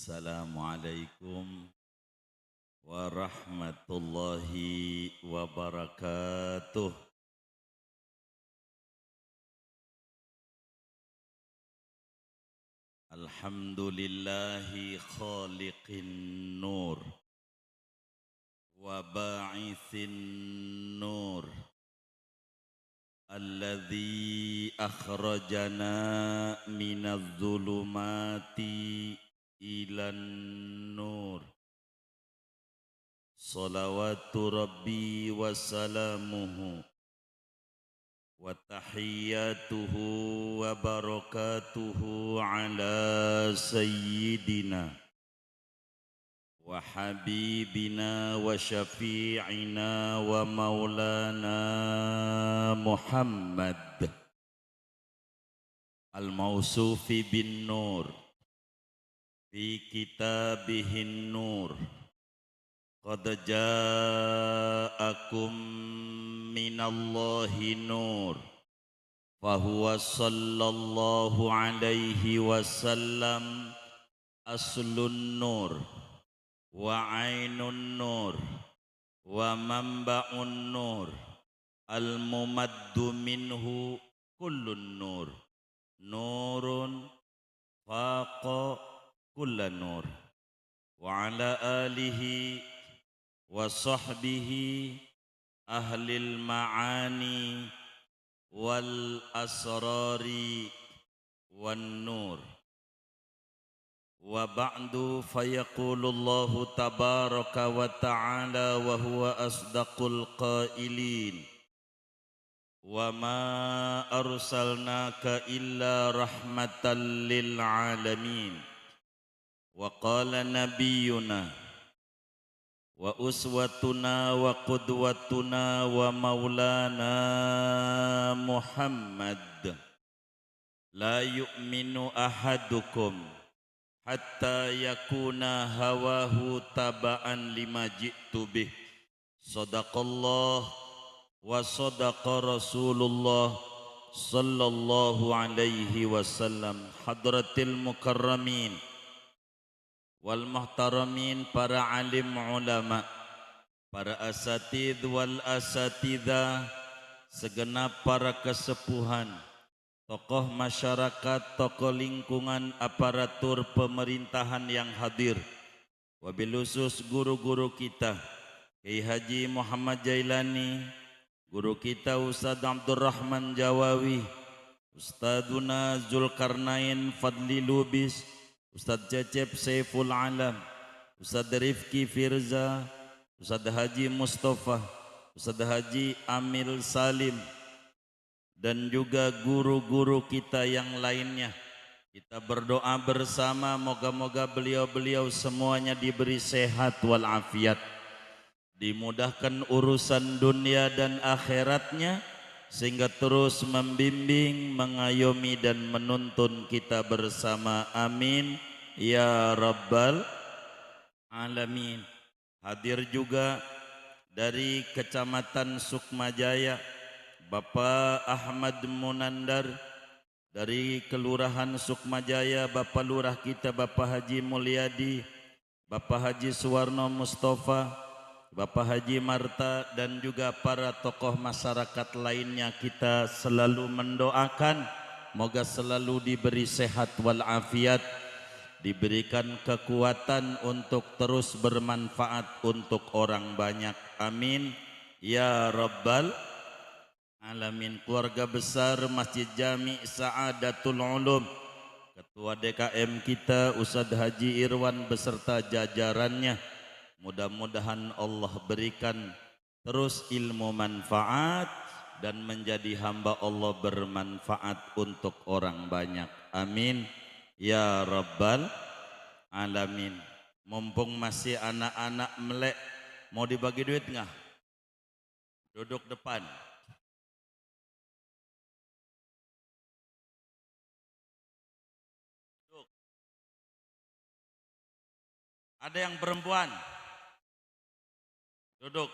Assalamualaikum warahmatullahi wabarakatuh. Alhamdulillahi khaliqin nur wa ba'ithin nur alladzi akhrajana minadh dhulumati ilan nur. Salawatu Rabbi wa salamuhu wa tahiyyatuhu wa barakatuhu ala sayyidina wa habibina wa syafi'ina wa maulana Muhammad al-mausufi bin nur fi kitabihin nur. Qad ja'akum minallahi nur fahuwa sallallahu alaihi wasallam aslun nur wa ainun nur wa manba'un nur al-mumaddu minhu kullun nur nurun faqa kullan nur wa ala alihi wa sahbihi ahlil ma'ani wal asrari wan nur. Wa ba'du fayaqulullahu tabaraka wa ta'ala wa huwa asdaqul qailin wa ma arsalnaka illa rahmatan lil alamin. Wa qala nabiyyuna wa uswatuna wa qudwatuna wa maulana Muhammad la yu'minu ahadukum hatta yakuna hawahu taba'an lima ji'tu bih. Sadaqallah wa sadaqa Rasulullah sallallahu alaihi wasallam. Hadratil mukarramin wal muhtaramin, para alim ulama, para asatid wal asatidah, segenap para kesepuhan, tokoh masyarakat, tokoh lingkungan, aparatur pemerintahan yang hadir, wabil khusus guru-guru kita, Kiai Haji Muhammad Jailani, guru kita Ustadz Abdurrahman Jawawi, Ustadzuna Zulkarnain Fadli Lubis, Ustadz Cecep Saiful Alam, Ustadz Rifki Firza, Ustadz Haji Mustafa, Ustadz Haji Amil Salim, dan juga guru-guru kita yang lainnya. Kita berdoa bersama, moga-moga beliau-beliau semuanya diberi sehat walafiat, dimudahkan urusan dunia dan akhiratnya, sehingga terus membimbing, mengayomi dan menuntun kita bersama. Amin ya rabbal alamin. Hadir juga dari Kecamatan Sukmajaya Bapak Ahmad Munandar, dari Kelurahan Sukmajaya Bapak Lurah kita Bapak Haji Mulyadi, Bapak Haji Suwarno Mustafa, Bapak Haji Marta, dan juga para tokoh masyarakat lainnya. Kita selalu mendoakan moga selalu diberi sehat walafiat, diberikan kekuatan untuk terus bermanfaat untuk orang banyak. Amin ya rabbal alamin. Keluarga besar Masjid Jami Sa'adatul Ulum, Ketua DKM kita Ustadz Haji Irwan beserta jajarannya, mudah-mudahan Allah berikan terus ilmu manfaat dan menjadi hamba Allah bermanfaat untuk orang banyak. Amin ya rabbal alamin. Mumpung masih anak-anak melek, mau dibagi duit nggak? Duduk depan. Duduk. Ada yang perempuan? Duduk.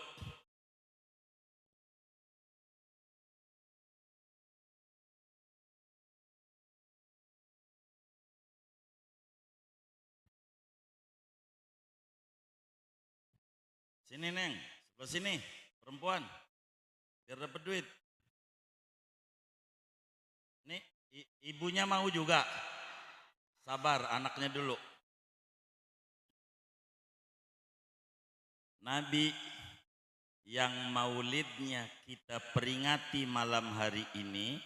Sini Neng, sebelah sini, perempuan, biar dapat duit. Nih, ibunya mau juga. Sabar, anaknya dulu. Nabi yang maulidnya kita peringati malam hari ini,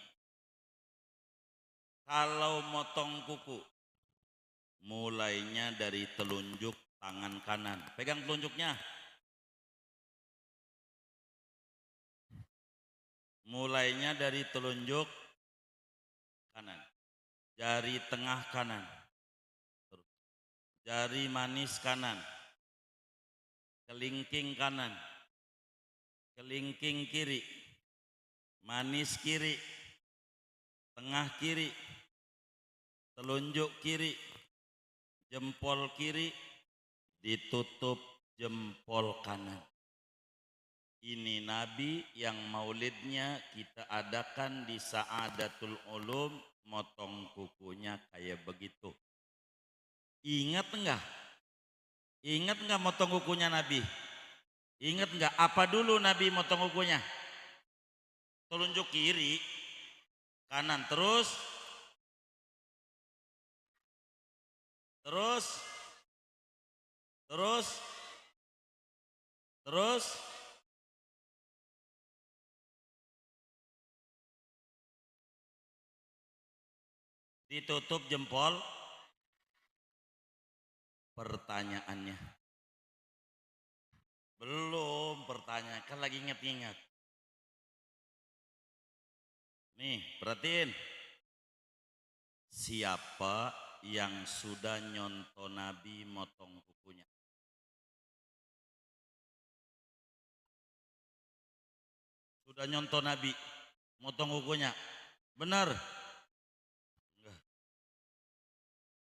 kalau motong kuku, mulainya dari telunjuk tangan kanan. Pegang telunjuknya. Mulainya dari telunjuk kanan. Jari tengah kanan. Jari manis kanan. Kelingking kanan. Kelingking kiri. Manis kiri. Tengah kiri. Telunjuk kiri. Jempol kiri. Ditutup jempol kanan. Ini Nabi yang maulidnya kita adakan di Saadatul Ulum, motong kukunya kayak begitu. Ingat enggak? Ingat enggak motong kukunya Nabi? Ingat enggak apa dulu Nabi motong kukunya? Telunjuk kiri, kanan terus ditutup jempol. Pertanyaannya belum, pertanyaan kan lagi ingat-ingat. Nih perhatiin, siapa yang sudah nyontoh Nabi motong kukunya? Sudah nyontoh Nabi motong kukunya? Benar?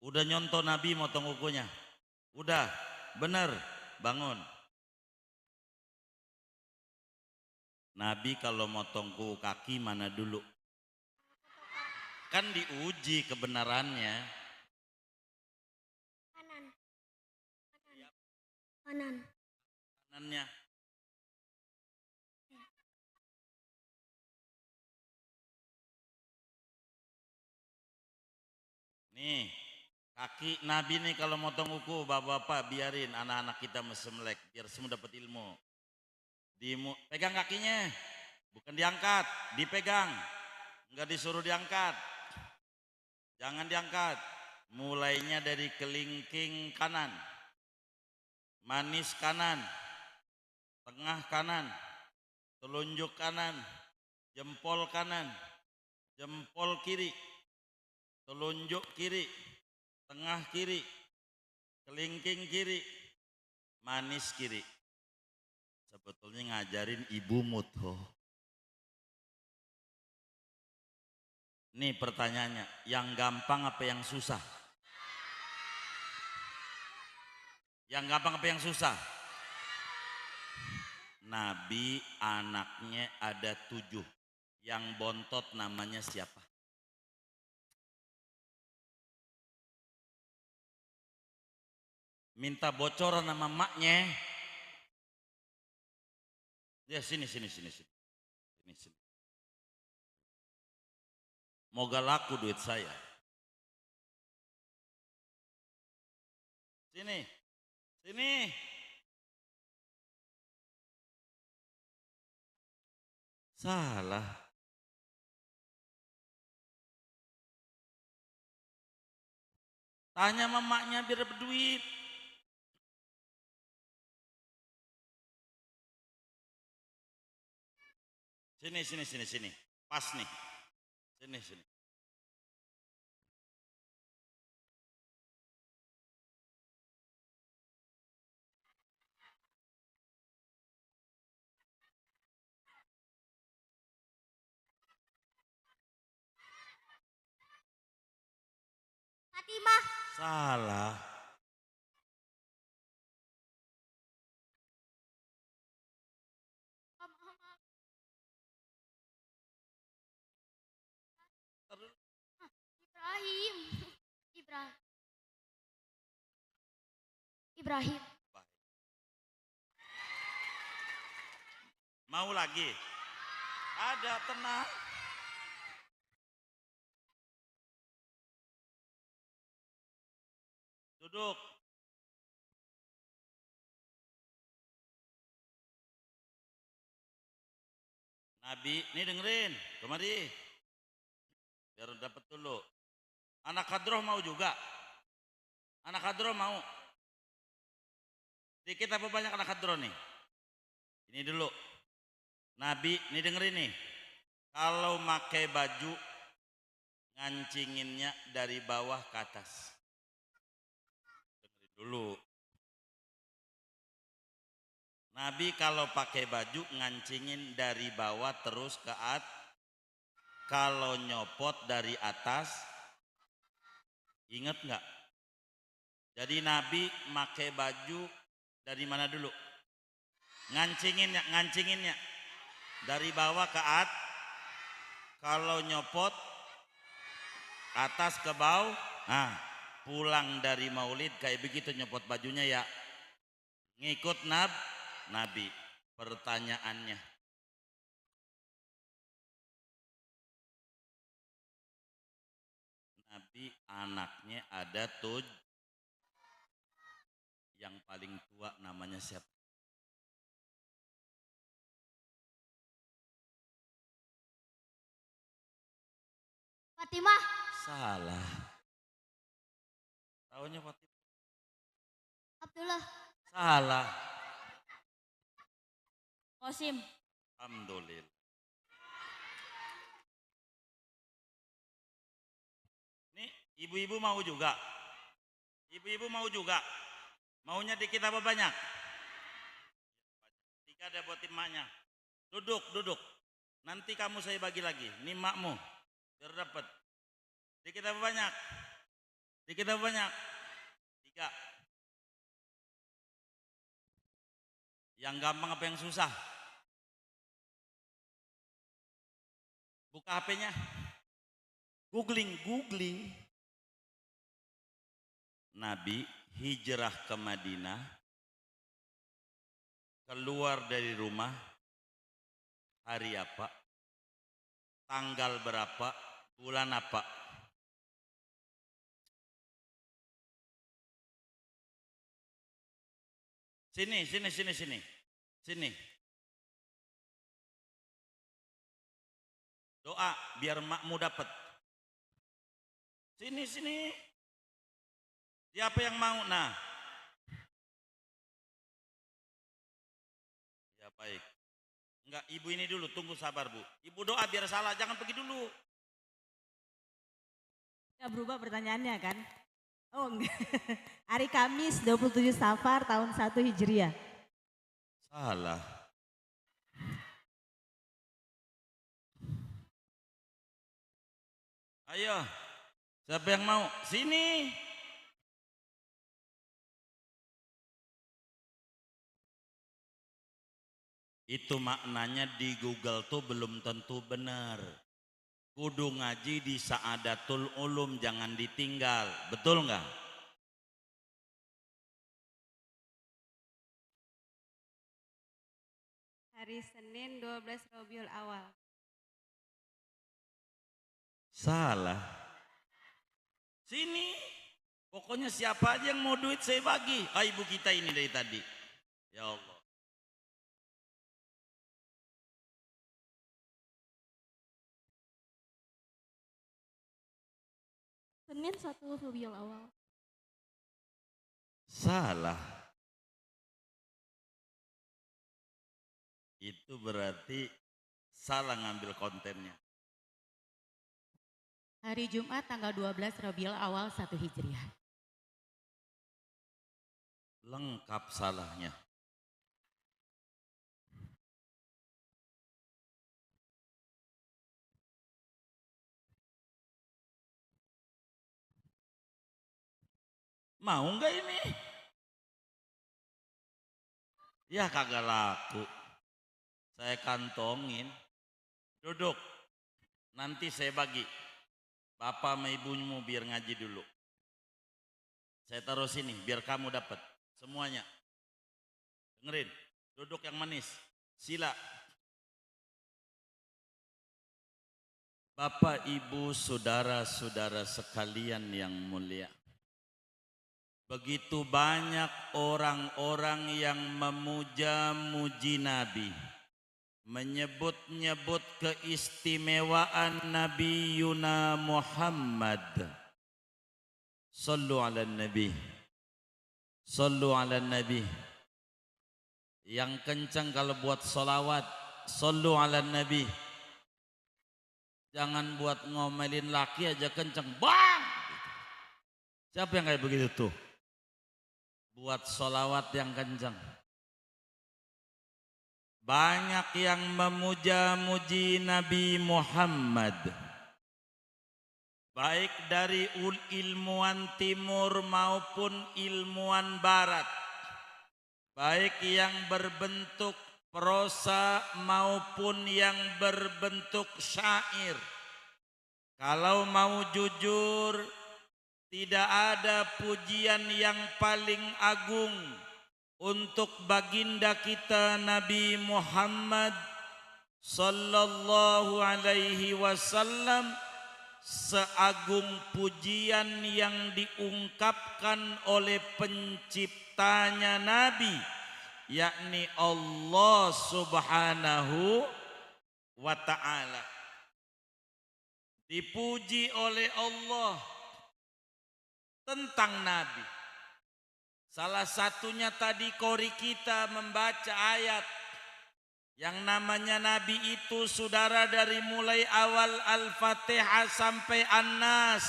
Udah nyontoh Nabi motong kukunya? Udah, benar. Bangun. Nabi kalau motong kuku kaki mana dulu? Kan diuji kebenarannya. Kanan. Kanan. Kanannya. Nih, kaki Nabi nih kalau motong kuku, bapak-bapak biarin anak-anak kita mesemlek biar semua dapat ilmu. Pegang kakinya, bukan diangkat, dipegang. Enggak disuruh diangkat. Jangan diangkat. Mulainya dari kelingking kanan. Manis kanan. Tengah kanan. Telunjuk kanan. Jempol kanan. Jempol kiri. Telunjuk kiri. Tengah kiri. Kelingking kiri. Manis kiri. Sebetulnya ngajarin ibumu tuh. Nih pertanyaannya, yang gampang apa yang susah? Yang gampang apa yang susah? Nabi anaknya ada 7. Yang bontot namanya siapa? Minta bocoran nama maknya. Ya sini. Moga laku duit saya. Sini. Salah. Tanya mamaknya biar dapat duit. Sini. Pas nih. Sini. Fatimah. Salah. Ibrahim. Mau lagi? Ada, tenang. Duduk. Nabi, nih dengerin, kemari. Biar dapat dulu. Anak kadroh mau juga? Anak kadroh mau? Dikit apa banyak anak kadroh nih? Ini dulu. Nabi, nih dengerin nih. Kalau pakai baju, ngancinginnya dari bawah ke atas. Dengerin dulu. Nabi kalau pakai baju ngancingin dari bawah terus ke atas. Kalau nyopot dari atas, inget nggak? Jadi Nabi pakai baju dari mana dulu? Ngancinginnya dari bawah ke atas. Kalau nyopot atas ke bawah. Nah, pulang dari Maulid kayak begitu nyopot bajunya ya. Ngikut Nabi. Pertanyaannya, Nabi anaknya ada yang paling tua namanya siapa? Fatimah. Salah. Tahunya Fatimah? Abdullah. Salah. Qasim. Alhamdulillah. Nih, ibu-ibu mau juga? Ibu-ibu mau juga? Maunya dikit apa banyak? 3 ada buat emaknya. Duduk. Nanti kamu saya bagi lagi. Ini makmu. Biar dapat. Dikit apa banyak? Dikit apa banyak? 3. Yang gampang apa yang susah? Buka HP-nya. Googling. Nabi hijrah ke Madinah, keluar dari rumah hari apa? Tanggal berapa? Bulan apa? Sini. Doa biar makmu dapat. Sini. Siapa yang mau? Nah. Ya baik. Enggak, ibu ini dulu, tunggu sabar Bu. Ibu doa biar salah, jangan pergi dulu. Ya berubah pertanyaannya kan? Oh enggak. Hari Kamis 27 Safar tahun 1 Hijriah. Salah. Ayo. Siapa yang mau? Sini. Itu maknanya di Google tuh belum tentu benar. Kudu ngaji di Saadatul Ulum, jangan ditinggal. Betul nggak? Hari Senin 12 Rabiul Awal. Salah. Sini. Pokoknya siapa aja yang mau duit saya bagi. Ah, ibu kita ini dari tadi. Ya Allah. Senin 1 Rabiul Awal. Salah. Itu berarti salah ngambil kontennya. Hari Jumat tanggal 12 Rabiul Awal 1 Hijriah. Lengkap salahnya. Mau nggak ini? Ya kagak laku. Saya kantongin. Duduk. Nanti saya bagi. Bapak sama ibumu biar ngaji dulu. Saya taruh sini biar kamu dapat semuanya. Dengerin. Duduk yang manis. Sila. Bapak, Ibu, saudara-saudara sekalian yang mulia. Begitu banyak orang-orang yang memuja-muji Nabi, menyebut-nyebut keistimewaan Nabi Yuna Muhammad. Sallu ala Nabi. Sallu ala Nabi. Yang kencang kalau buat salawat, sallu ala Nabi. Jangan buat ngomelin laki aja kencang, bang. Siapa yang kayak begitu tuh? Buat sholawat yang kencang. Banyak yang memuja-muji Nabi Muhammad. Baik dari ilmuwan timur maupun ilmuwan barat. Baik yang berbentuk prosa maupun yang berbentuk syair. Kalau mau jujur, tidak ada pujian yang paling agung untuk baginda kita Nabi Muhammad sallallahu alaihi wasallam seagung pujian yang diungkapkan oleh penciptanya Nabi, yakni Allah Subhanahu wa ta'ala. Dipuji oleh Allah tentang Nabi. Salah satunya tadi kori kita membaca ayat yang namanya Nabi itu saudara dari mulai awal Al-Fatihah sampai An-Nas.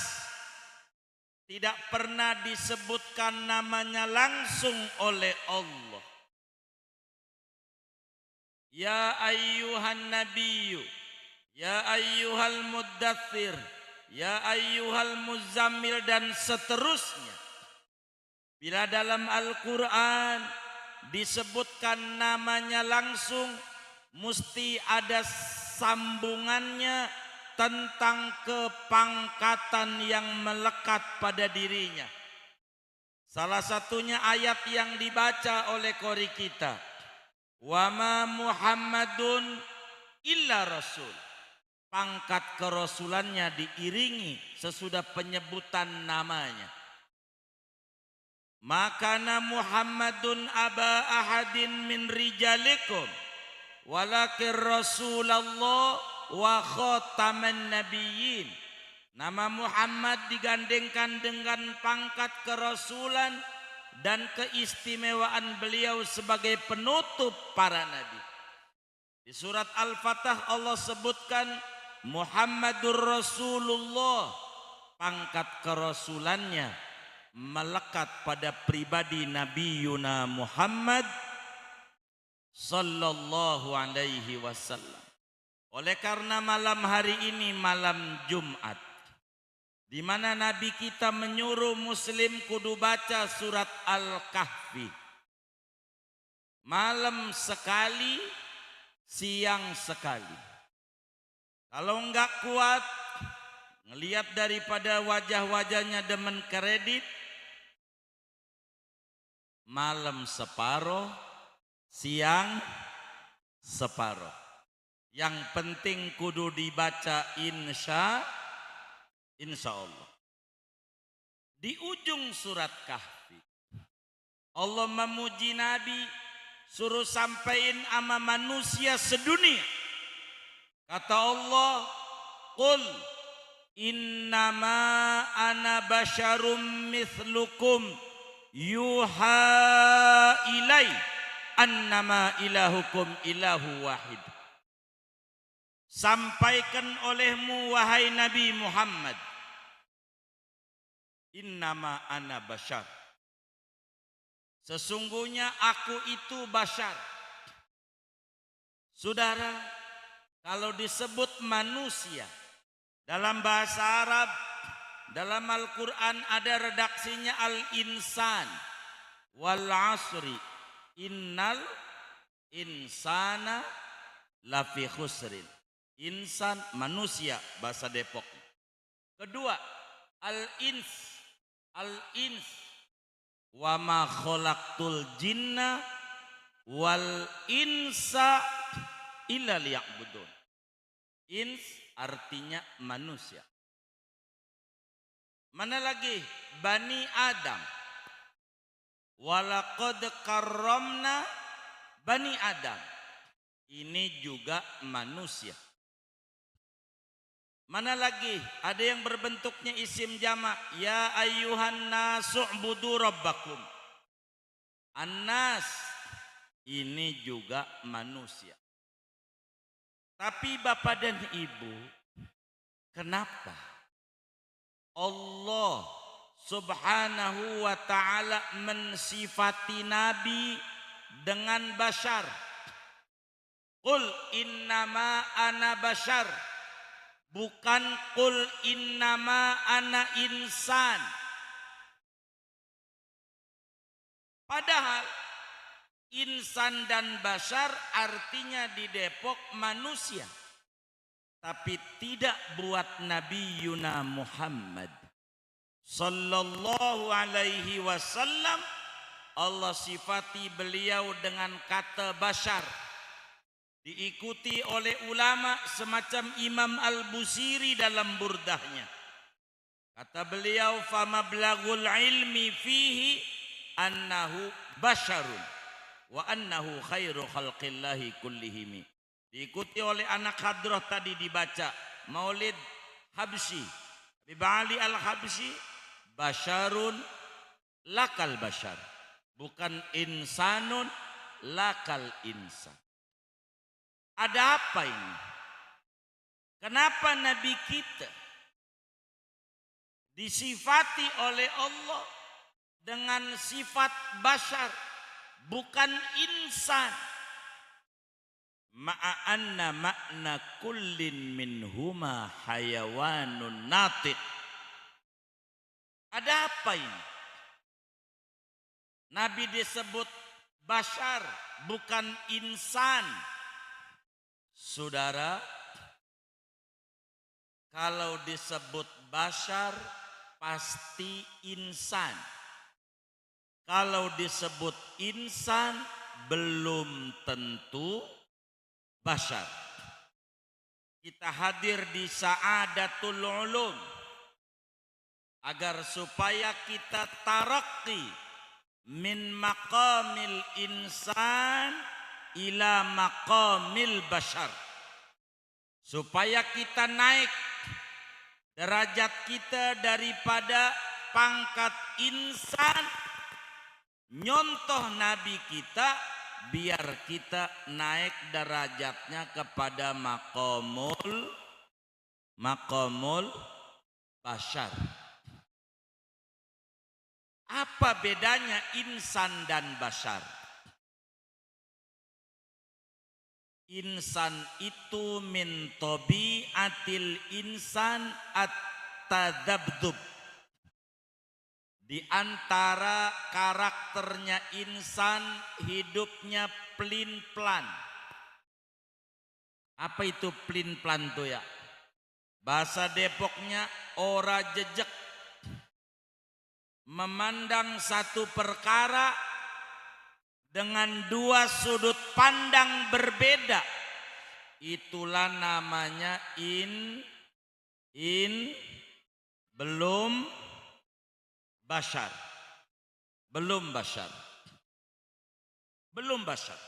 Tidak pernah disebutkan namanya langsung oleh Allah. Ya ayyuhan nabiyyu, ya ayyuhal muddathir, ya ayyuhal muzammil dan seterusnya. Bila dalam Al-Quran disebutkan namanya langsung, mesti ada sambungannya tentang kepangkatan yang melekat pada dirinya. Salah satunya ayat yang dibaca oleh qori kita. Wa ma Muhammadun illa rasul. Pangkat kerasulannya diiringi sesudah penyebutan namanya. Makana Muhammadun aba ahadin min rijalikum walakin Rasulullah wa khataman nabiyyin. Nama Muhammad digandengkan dengan pangkat kerasulan dan keistimewaan beliau sebagai penutup para nabi. Di surat Al-Fatah Allah sebutkan Muhammadur Rasulullah, pangkat kerasulannya melekat pada pribadi Nabi Yuna Muhammad sallallahu alaihi wasallam. Oleh karena malam hari ini malam Jumat, di mana Nabi kita menyuruh muslim kudu baca surat Al-Kahfi. Malam sekali, siang sekali. Kalau enggak kuat, ngelihat daripada wajah-wajahnya demen kredit, malam separoh, siang separoh. Yang penting kudu dibaca insya Allah. Di ujung surat Kahfi, Allah memuji Nabi, suruh sampaikan ama manusia sedunia. Kata Allah, qul innama ana basyarum mithlukum yuha ilai annama ilahukum ilahu wahid. Sampaikan olehmu wahai Nabi Muhammad, innama ana basyar, sesungguhnya aku itu basyar. Saudara, kalau disebut manusia dalam bahasa Arab, dalam Al-Quran ada redaksinya al-insan wal asri innal insana lafi khusrin. Insan manusia bahasa Depok. Kedua, al-ins wa ma khalaqtul jinna wal insa illa liya'budun. Ins artinya manusia. Mana lagi? Bani Adam. Walaqad karramna Bani Adam. Ini juga manusia. Mana lagi? Ada yang berbentuknya isim jamak. Ya ayyuhan nasu'budu rabbakum. An-nas. Ini juga manusia. Tapi Bapak dan Ibu, kenapa Allah Subhanahu wa ta'ala mensifati Nabi dengan bashar? Qul innama ana bashar. Bukan qul innama ana insan. Padahal insan dan bashar artinya di Depok manusia. Tapi tidak buat Nabi Yuna Muhammad sallallahu alaihi wasallam. Allah sifati beliau dengan kata bashar. Diikuti oleh ulama semacam Imam Al-Busiri dalam burdahnya. Kata beliau, famablagul ilmi fihi annahu basharun wa annahu khairu khalqillahi kullihimi. Diikuti oleh anak hadrah tadi dibaca Maulid Habsyi, Habib Ali Al-Habsyi, basharun lakal bashar, bukan insanun lakal insan. Ada apa ini? Kenapa Nabi kita disifati oleh Allah dengan sifat bashar, bukan insan? Ma'anna makna kullin minhuma hayawanun natiq. Ada apa ini? Nabi disebut bashar, bukan insan. Saudara, kalau disebut bashar pasti insan. Kalau disebut insan belum tentu bashar. Kita hadir di Sa'adatul Ulum agar supaya kita tarakki min maqamil insan ila maqamil bashar, supaya kita naik derajat kita daripada pangkat insan nyontoh Nabi kita, biar kita naik derajatnya kepada maqamul bashar. Apa bedanya insan dan bashar? Insan itu min tabiatil insan at-tadzabdzub. Di antara karakternya insan, hidupnya pelin-pelan. Apa itu pelin-pelan tuh ya? Bahasa Depoknya ora jejek. Memandang satu perkara dengan dua sudut pandang berbeda, itulah namanya belum bashar. Belum bashar. Belum bashar.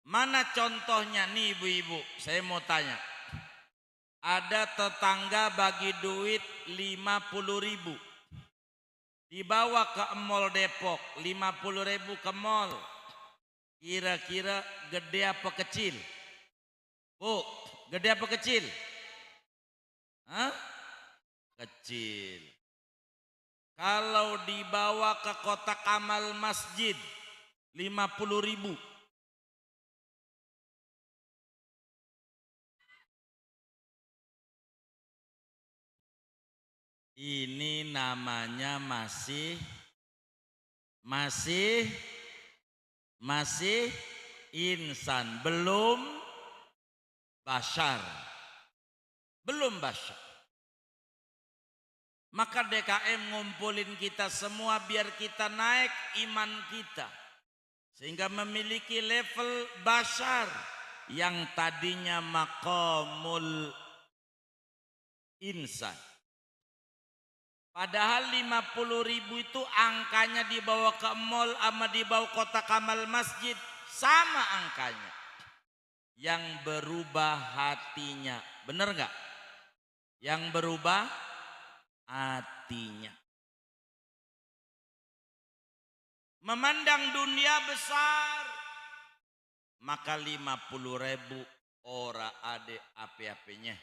Mana contohnya nih ibu-ibu? Saya mau tanya. Ada tetangga bagi duit 50.000. Dibawa ke mall Depok, 50.000 ke mall. Kira-kira gede apa kecil? Bu, gede apa kecil? Hah? Kecil. Kalau dibawa ke kotak amal masjid, 50.000. Ini namanya masih insan, belum bashar. Belum bashar. Maka DKM ngumpulin kita semua biar kita naik iman kita, sehingga memiliki level bashar, yang tadinya maqamul insan. Padahal 50.000 itu angkanya dibawa ke mall sama dibawa kota Kamal Masjid sama angkanya. Yang berubah hatinya, bener nggak? Yang berubah hatinya. Memandang dunia besar, maka 50.000 ora ade ape-apenya.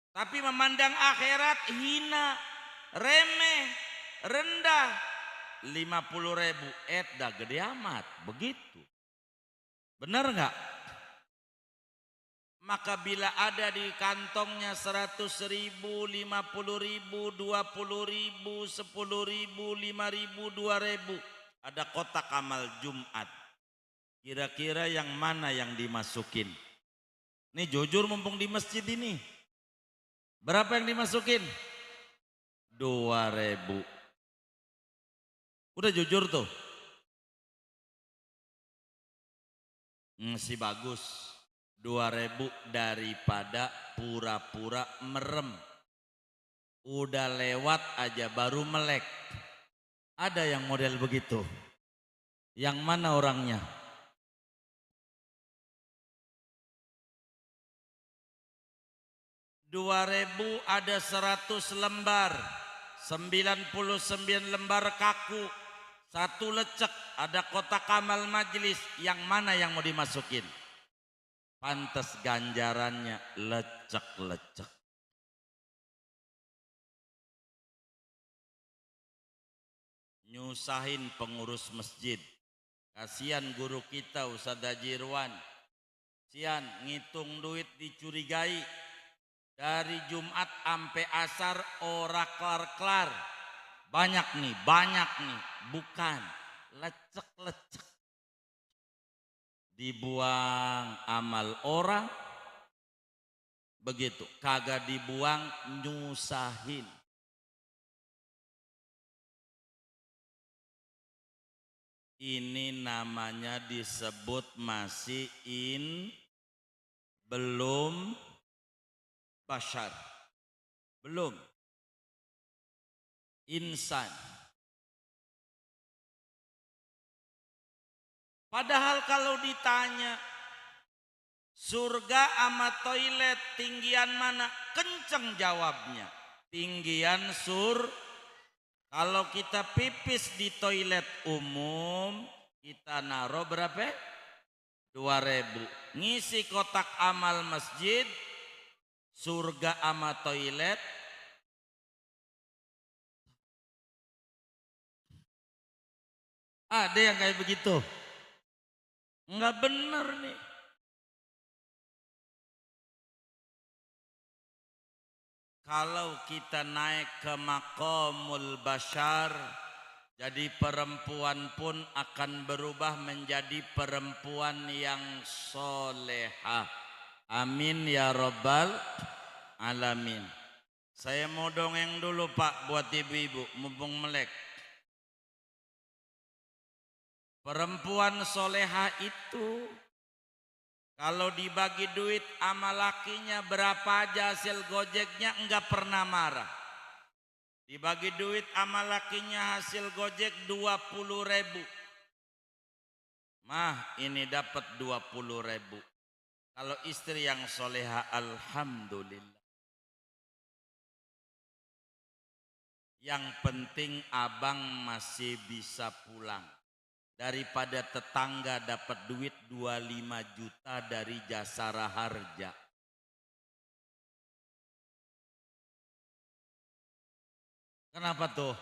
Tapi memandang akhirat hina, remeh, rendah. 50.000 dah gede amat, begitu. Benar nggak? Maka bila ada di kantongnya 100.000, 50.000, 20.000, 10.000, 5.000, 2.000, ada kotak amal Jumat. Kira-kira yang mana yang dimasukin? Nih jujur mumpung di masjid ini. Berapa yang dimasukin? 2.000. Udah jujur tuh. Masih bagus. 2.000 daripada pura-pura merem. Udah lewat aja baru melek. Ada yang model begitu. Yang mana orangnya? Rp2.000 ada 100 lembar, 99 lembar kaku, 1 lecek, ada kotak amal majlis. Yang mana yang mau dimasukin? Pantes ganjarannya lecek-lecek. Nyusahin pengurus masjid. Kasihan guru kita Ustadz Jirwan. Sian ngitung duit dicurigai. Dari Jumat sampai asar ora kelar-kelar. Banyak nih. Bukan, lecek-lecek. Dibuang amal orang. Begitu, kagak dibuang nyusahin. Ini namanya disebut masih belum bashar, belum insan. Padahal kalau ditanya surga ama toilet tinggian mana, kenceng jawabnya, tinggian Kalau kita pipis di toilet umum kita naruh berapa? 2.000. Ngisi kotak amal masjid, surga ama toilet. Ada yang kayak begitu. Enggak bener nih. Kalau kita naik ke maqamul bashar, jadi perempuan pun akan berubah menjadi perempuan yang solehah. Amin ya rabbal alamin. Saya mau dongeng dulu Pak buat ibu-ibu mumpung melek. Perempuan solehah itu kalau dibagi duit sama lakinya berapa aja hasil gojeknya enggak pernah marah. Dibagi duit sama lakinya hasil gojek 20.000. Mah ini dapat 20.000. Kalau istri yang solehah alhamdulillah. Yang penting abang masih bisa pulang. Daripada tetangga dapat duit 25 juta dari Jasara Harja. Kenapa tuh?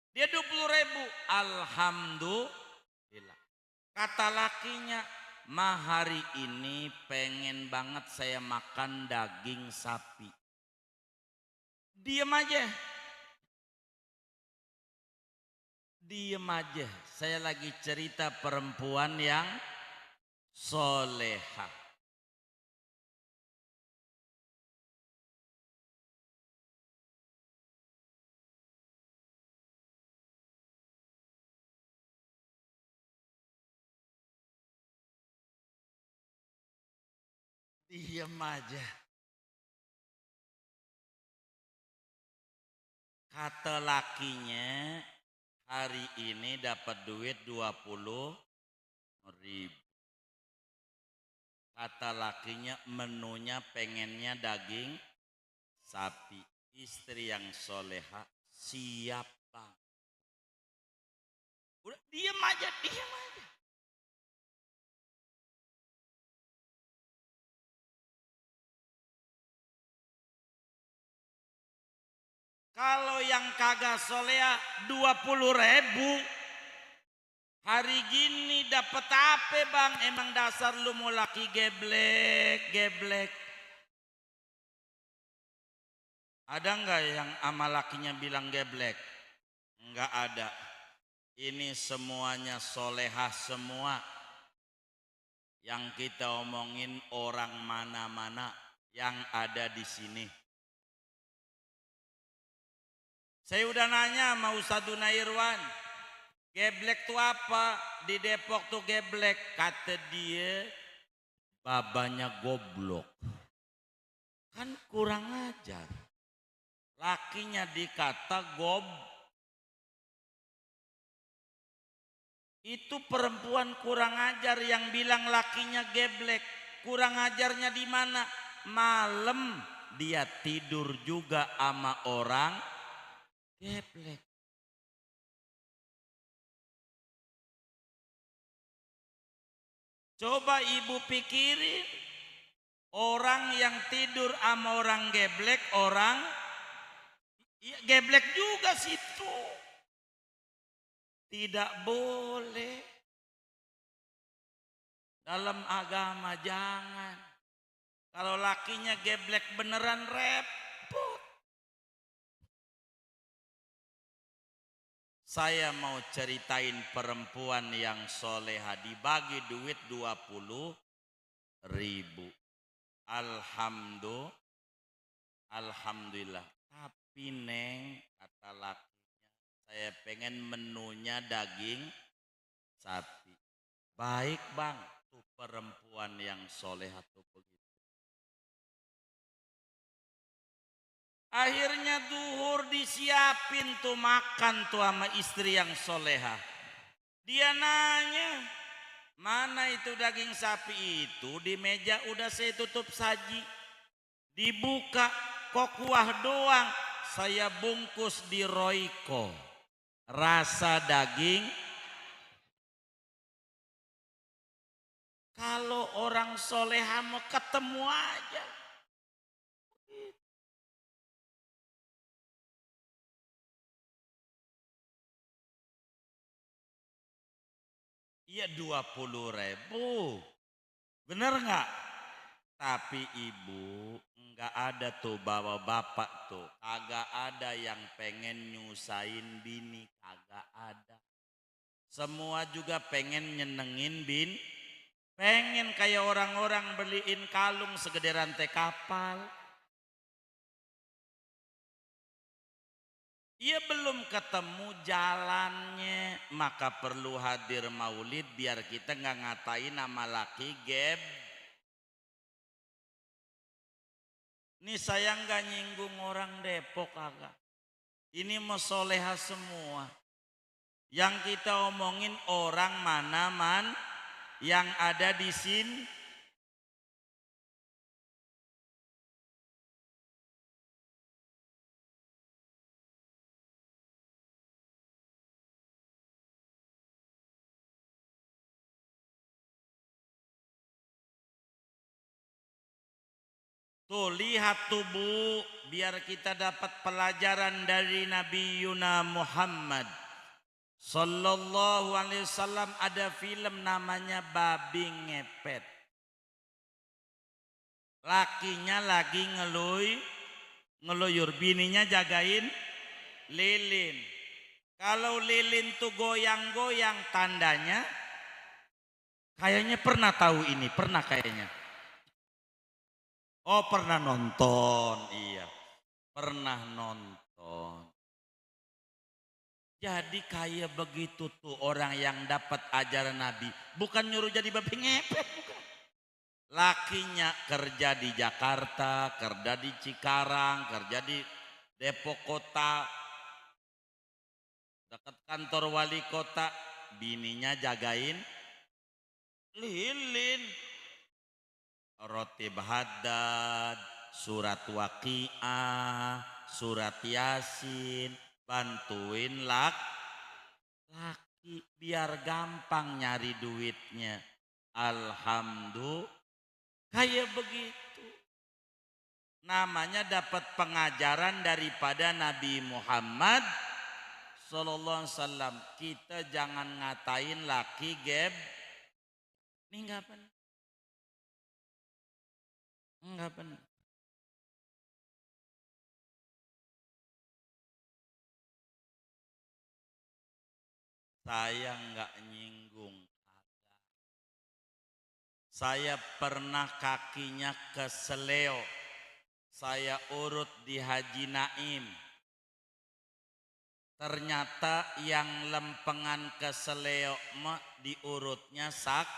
Dia 20.000. Alhamdulillah. Kata lakinya, "Ma hari ini pengen banget saya makan daging sapi." Diem aja. Saya lagi cerita perempuan yang solehah. Diam aja. Kata lakinya hari ini dapat duit 20.000. Kata lakinya menunya pengennya daging sapi. Istri yang soleha siap bang. Udah diam aja, diam aja. Kalau yang kagak soleha 20.000. Hari gini dapat apa bang? Emang dasar lu mau laki geblek, geblek. Ada nggak yang ama lakinya bilang geblek? Nggak ada. Ini semuanya solehah semua. Yang kita omongin orang mana-mana yang ada di sini. Saya udah nanya sama Ustadz Irwan. Geblek tuh apa? Di Depok tuh geblek. Kata dia, babanya goblok. Kan kurang ajar. Lakinya dikata itu perempuan kurang ajar yang bilang lakinya geblek. Kurang ajarnya di mana? Malam dia tidur juga sama orang geblek. Coba ibu pikirin, orang yang tidur sama orang geblek, orang ya geblek juga situ. Tidak boleh. Dalam agama jangan. Kalau lakinya geblek beneran repot. Saya mau ceritain perempuan yang soleha dibagi duit 20.000. Alhamdulillah. Tapi neng, kata lakinya, saya pengen menunya daging sapi. Baik bang, tuh perempuan yang soleha tuh begitu. Akhirnya duhur disiapin tuh makan tuh sama istri yang soleha. Dia nanya, mana itu daging sapi itu? Di meja udah saya tutup saji. Dibuka, kok kuah doang. Saya bungkus di Royco. Rasa daging. Kalau orang soleha mau ketemu aja. Iya 20.000. Bener nggak? Tapi ibu nggak ada tuh bawa bapak tuh. Kagak ada yang pengen nyusahin bini. Kagak ada. Semua juga pengen nyenengin pengen kayak orang-orang beliin kalung segede rantai kapal. Ia belum ketemu jalannya, maka perlu hadir maulid biar kita nggak ngatain nama laki geb. Ini saya nggak nyinggung orang Depok kagak. Ini mau soleha semua. Yang kita omongin orang mana-man yang ada di sini. Tuh lihat tuh Bu, biar kita dapat pelajaran dari Nabi Yuna Muhammad Sallallahu alaihi wasallam. Ada film namanya Babi Ngepet. Lakinya lagi ngeluyur, bininya jagain lilin. Kalau lilin tuh goyang-goyang, tandanya kayaknya pernah tahu ini, pernah kayaknya. Oh pernah nonton, iya pernah nonton. Jadi kayak begitu tuh orang yang dapat ajaran Nabi. Bukan nyuruh jadi babi ngepet, bukan. Lakinya kerja di Jakarta, kerja di Cikarang, kerja di Depok Kota, dekat kantor wali kota, bininya jagain lilin, roti Haddad, surat Waqiah, surat Yasin, bantuin laki biar gampang nyari duitnya. Alhamdulillah, kayak begitu. Namanya dapat pengajaran daripada Nabi Muhammad Sallallahu Alaihi Wasallam. Kita jangan ngatain laki geb. Ini enggak benar. Enggak benar. Saya enggak nyinggung. Saya pernah kakinya keseleo. Saya urut di Haji Naim. Ternyata yang lempengan keseleo diurutnya sak,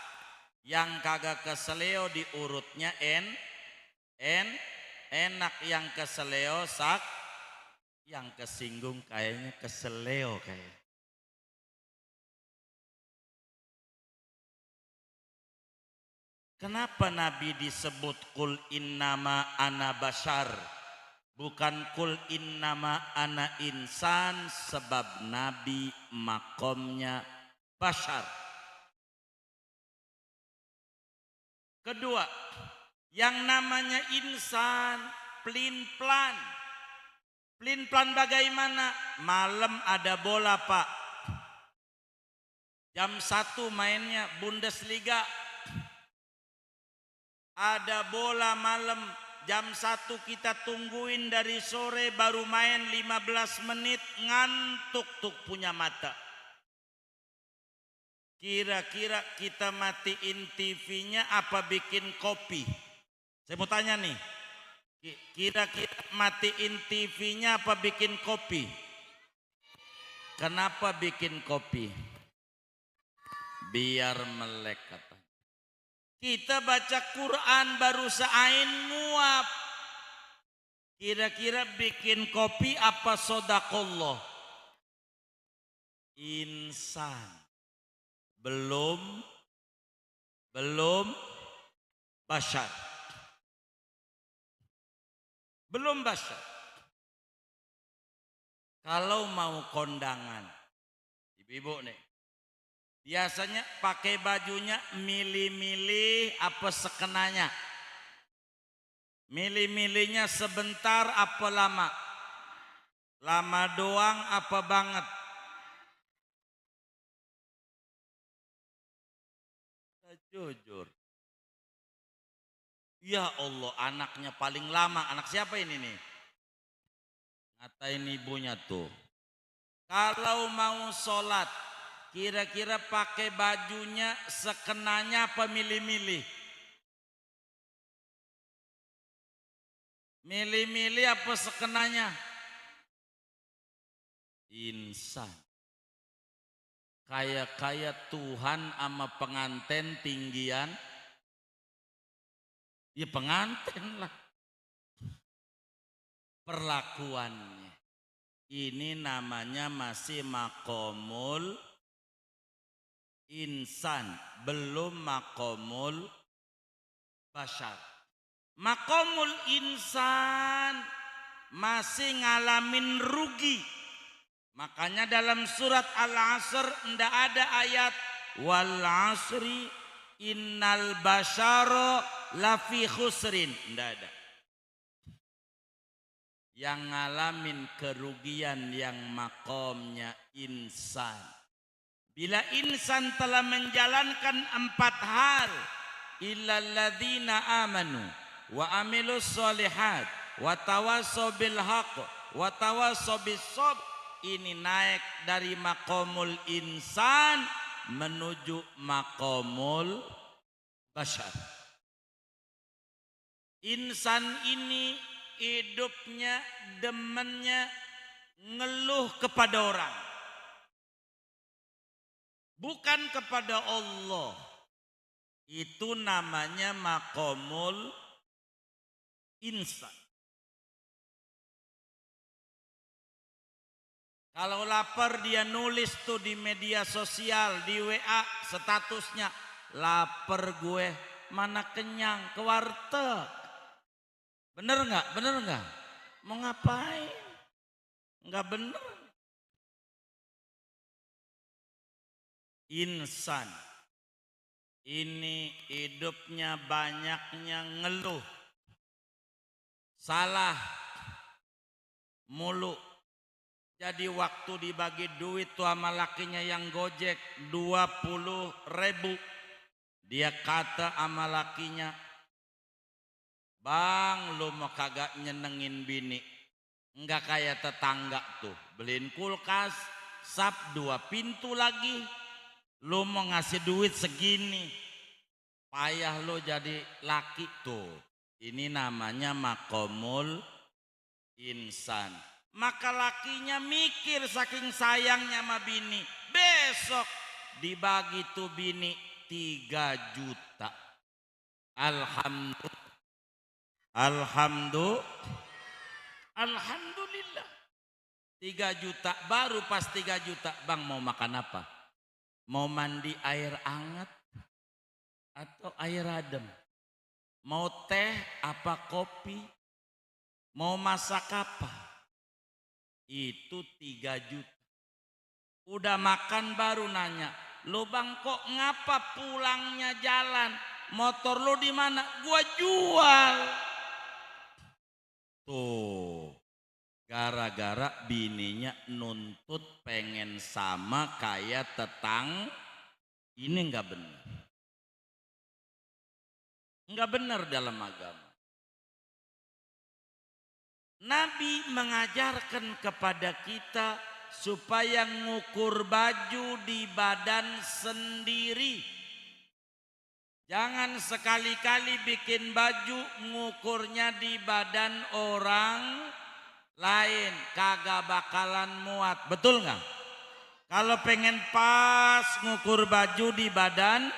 yang kagak keseleo diurutnya enak, yang keseleo sak, yang kesinggung kayaknya keseleo kayak. Kenapa Nabi disebut kul innama ana bashar? Bukan kul innama ana insan, sebab Nabi makomnya bashar. Kedua, yang namanya insan pelin-pelan. Pelin-pelan bagaimana? Malam ada bola Pak. Jam 1 mainnya Bundesliga. Ada bola malam jam 1 kita tungguin dari sore, baru main 15 menit, ngantuk tuh punya mata. Kira-kira kita matiin TV-nya apa bikin kopi? Saya mau tanya nih, kira-kira matiin TV-nya apa bikin kopi? Kenapa bikin kopi? Biar melek katanya. Kita baca Quran baru seain nguap. Kira-kira bikin kopi apa sodakollah? Insan. Belum bashar. Belum bashar. Kalau mau kondangan, ibu-ibu nih, biasanya pakai bajunya milih-milih apa sekenanya. Milih-milihnya sebentar apa lama? Lama doang apa banget? Jujur. Ya Allah, anaknya paling lama. Anak siapa ini nih? Ngatain ibunya tuh. Kalau mau sholat, kira-kira pakai bajunya sekenanya apa milih-milih? Milih-milih apa sekenanya? Insan. Kayak Tuhan sama pengantin tinggian. Ya pengantin lah. Perlakuannya. Ini namanya masih makomul insan, belum makomul bashar. Makomul insan masih ngalamin rugi. Makanya dalam surat Al-Asr ndak ada ayat wal asri innal basyara lafi khusrin, ndak ada. Yang ngalamin kerugian yang makomnya insan. Bila insan telah menjalankan 4 hal, illalladzina amanu wa amilus solihat wa tawassaw bil haqq wa tawassaw bis sabr, ini naik dari makomul insan menuju makomul bashar. Insan ini hidupnya, demennya ngeluh kepada orang, bukan kepada Allah. Itu namanya maqamul insan. Kalau lapar dia nulis tuh di media sosial, di WA statusnya, lapar gue, mana kenyang, ke warteg. Bener nggak? Bener nggak? Mau ngapain? Nggak bener. Insan ini hidupnya banyaknya ngeluh, salah mulu. Jadi waktu dibagi duit tuh sama lakinya yang gojek 20.000, dia kata sama lakinya, bang lu mau kagak nyenengin bini, enggak kayak tetangga tuh beliin kulkas sap 2 pintu lagi, lu mau ngasih duit segini, payah lu jadi laki tuh. Ini namanya maqamul insan. Maka lakinya mikir saking sayangnya sama bini, besok dibagi tuh bini 3 juta. Alhamdulillah 3 juta. Baru pas 3 juta, bang mau makan apa? Mau mandi air hangat atau air adem? Mau teh apa kopi? Mau masak apa? Itu 3 juta. Udah makan baru nanya, lo bang kok ngapa pulangnya jalan? Motor lo di mana? Gua jual. Tuh, gara-gara bininya nuntut pengen sama kayak ini nggak benar. Nggak benar dalam agama. Nabi mengajarkan kepada kita supaya ngukur baju di badan sendiri. Jangan sekali-kali bikin baju ngukurnya di badan orang lain, kagak bakalan muat. Betul nggak? Kalau pengen pas ngukur baju di badan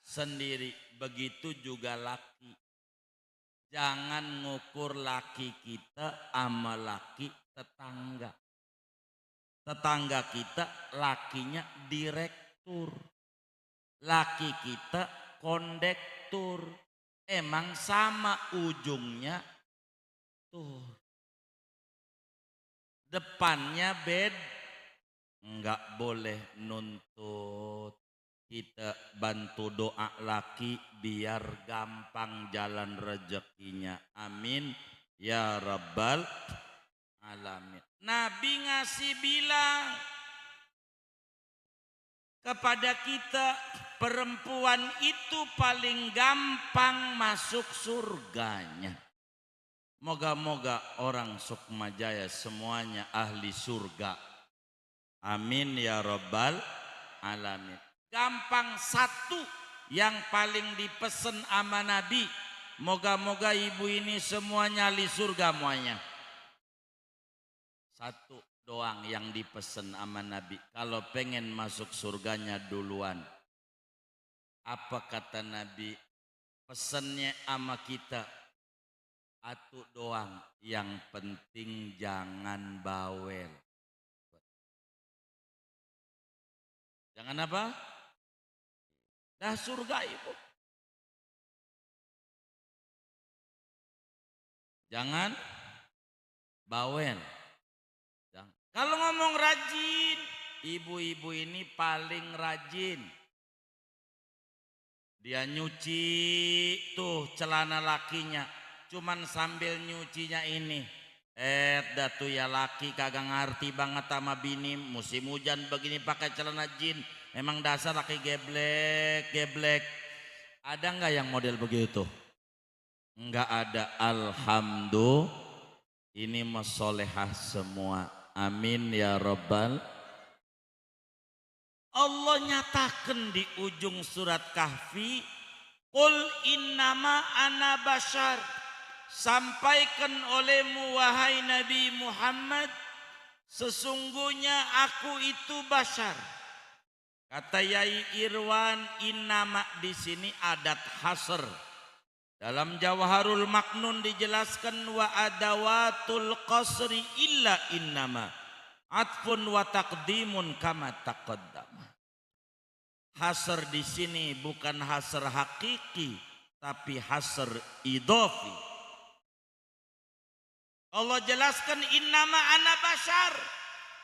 sendiri, begitu juga laki. Jangan ngukur laki kita sama laki tetangga. Tetangga kita lakinya direktur, laki kita kondektur. Emang sama ujungnya tuh. Depannya enggak boleh nuntut. Kita bantu doa laki biar gampang jalan rezekinya. Amin ya rabbal alamin. Nabi ngasih bilang kepada kita, perempuan itu paling gampang masuk surganya. Moga-moga orang Sukmajaya semuanya ahli surga. Amin ya rabbal alamin. Gampang satu yang paling dipesen sama Nabi, moga-moga ibu ini semuanya ahli surga semuanya. Satu doang yang dipesen sama Nabi, kalau pengen masuk surganya duluan. Apa kata Nabi? Pesennya sama kita, satu doang, yang penting jangan bawel. Jangan apa? Dah surga ibu. Jangan bawel. Kalau ngomong rajin, ibu-ibu ini paling rajin. Dia nyuci tuh celana lakinya, cuman sambil nyucinya ini. Datu ya laki kagak ngerti banget sama bini, musim hujan begini pakai celana jin. Emang dasar laki geblek. Ada nggak yang model begitu? Nggak ada. Alhamdulillah, ini masolehah semua. Amin ya rabbal. Allah nyatakan di ujung surat Kahfi, qul innama ana bashar. Sampaikan olehmu wahai Nabi Muhammad, sesungguhnya aku itu bashar. Kata Yai Irwan, innama di sini adat hasr. Dalam Jawharul Maknun dijelaskan wa adawatul qasri illa innama atfun wa taqdimun kama taqaddama. Hasr di sini bukan hasr hakiki tapi hasr idhofi. Allah jelaskan innama ana bashar,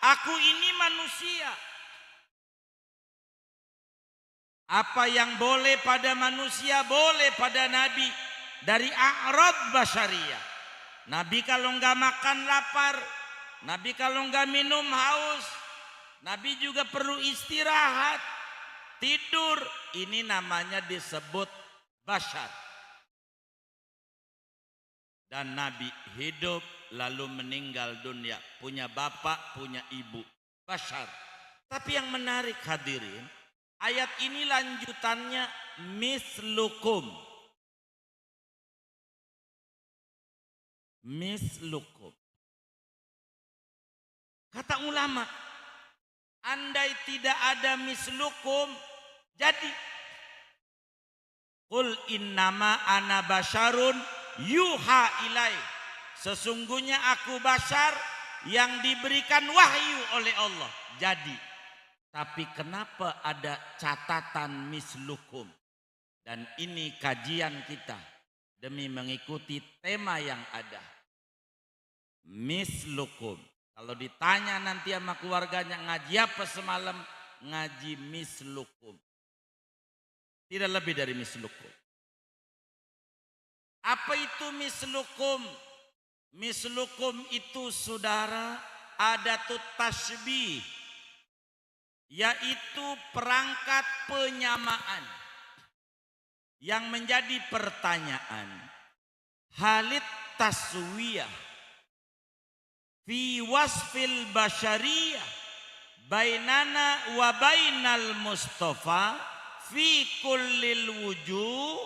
aku ini manusia. Apa yang boleh pada manusia boleh pada Nabi dari a'rad basyariyah. Nabi kalau enggak makan lapar, Nabi kalau enggak minum haus, Nabi juga perlu istirahat, tidur. Ini namanya disebut basyar. Dan Nabi hidup lalu meninggal dunia, punya bapak, punya ibu, basyar. Tapi yang menarik hadirin, ayat ini lanjutannya mislukum. Mislukum. Kata ulama, andai tidak ada mislukum, jadi qul innama ana basyarun yuha ilai. Sesungguhnya aku basyar yang diberikan wahyu oleh Allah. Jadi, tapi kenapa ada catatan mislukum? Dan ini kajian kita demi mengikuti tema yang ada. Mislukum. Kalau ditanya nanti sama keluarganya ngaji apa semalam, ngaji mislukum. Tidak lebih dari mislukum. Apa itu mislukum? Mislukum itu saudara adatut tasbih, yaitu perangkat penyamaan yang menjadi pertanyaan. Halit taswiyah fi wasfil basyariyah bainana wa bainal mustafa fi kullil wujuh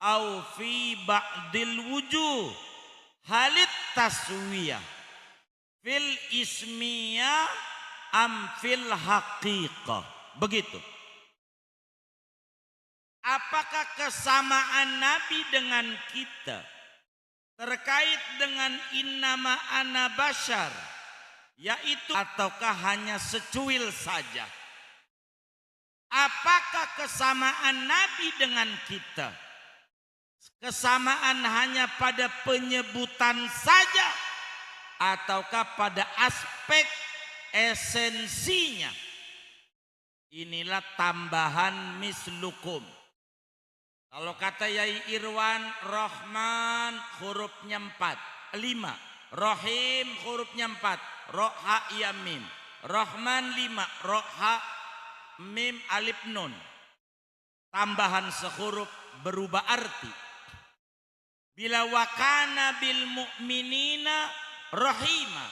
au fi ba'dil wujuh. Halit taswiyah fil ismiyah am fil haqiqah. Begitu. Apakah kesamaan Nabi dengan kita terkait dengan innama ana basyar, yaitu ataukah hanya secuil saja? Apakah kesamaan Nabi dengan kita kesamaan hanya pada penyebutan saja ataukah pada aspek esensinya? Inilah tambahan mislukum. Kalau kata Yai Irwan, Rahman hurufnya 4, 5. Rahim hurufnya 4, Ro ha ya mim. Rahman 5, Ro ha mim alif nun. Tambahan sehuruf berubah arti. Bila wakana bil mu'minina rahima,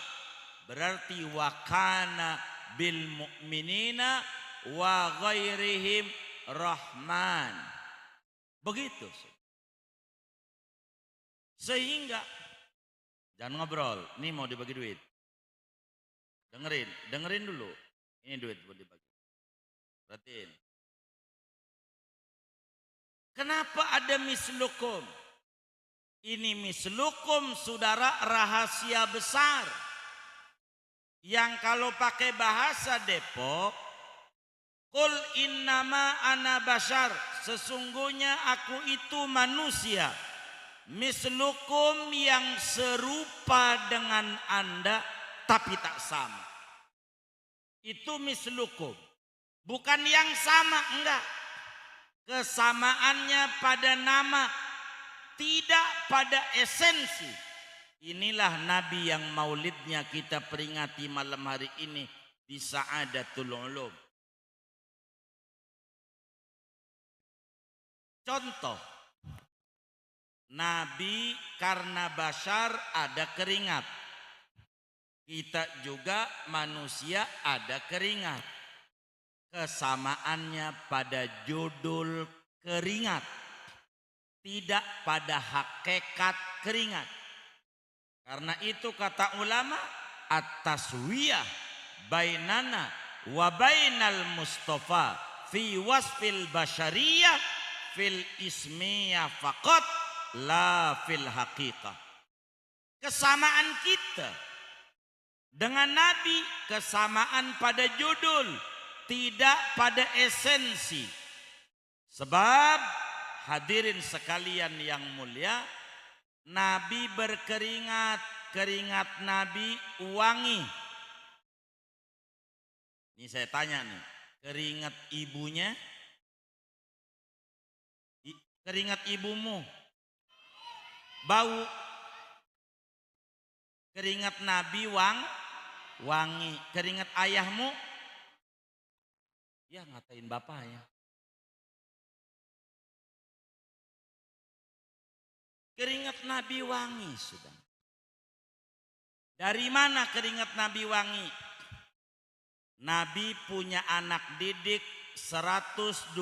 berarti wakana bil mu'minina wa ghairihim rahman. Begitu. Sehingga jangan ngobrol, ini mau dibagi duit. Dengerin dulu. Ini duit buat dibagi. Perhatiin. Kenapa ada mislukum? Ini mislukum saudara rahasia besar. Yang kalau pakai bahasa Depok, qul innama ana basyar, sesungguhnya aku itu manusia. Mislukum yang serupa dengan Anda tapi tak sama. Itu mislukum. Bukan yang sama, enggak. Kesamaannya pada nama, tidak pada esensi. Inilah Nabi yang maulidnya kita peringati malam hari ini di Sa'adatul Ulum. Contoh, Nabi karena basyar ada keringat. Kita juga manusia ada keringat. Kesamaannya pada judul keringat, tidak pada hakikat keringat. Karena itu kata ulama, at-taswiyah bainana wa bainal Mustafa fi wasfil basyariyah fil ismiyah faqat la fil haqiqah. Kesamaan kita dengan Nabi kesamaan pada judul, tidak pada esensi. Sebab hadirin sekalian yang mulia, Nabi berkeringat, keringat Nabi wangi. Ini saya tanya nih, keringat ibunya, keringat ibumu bau, keringat Nabi wangi, keringat ayahmu, ya ngatain bapak ya. Keringat Nabi wangi sudah. Dari mana keringat Nabi wangi? Nabi punya anak didik 124.000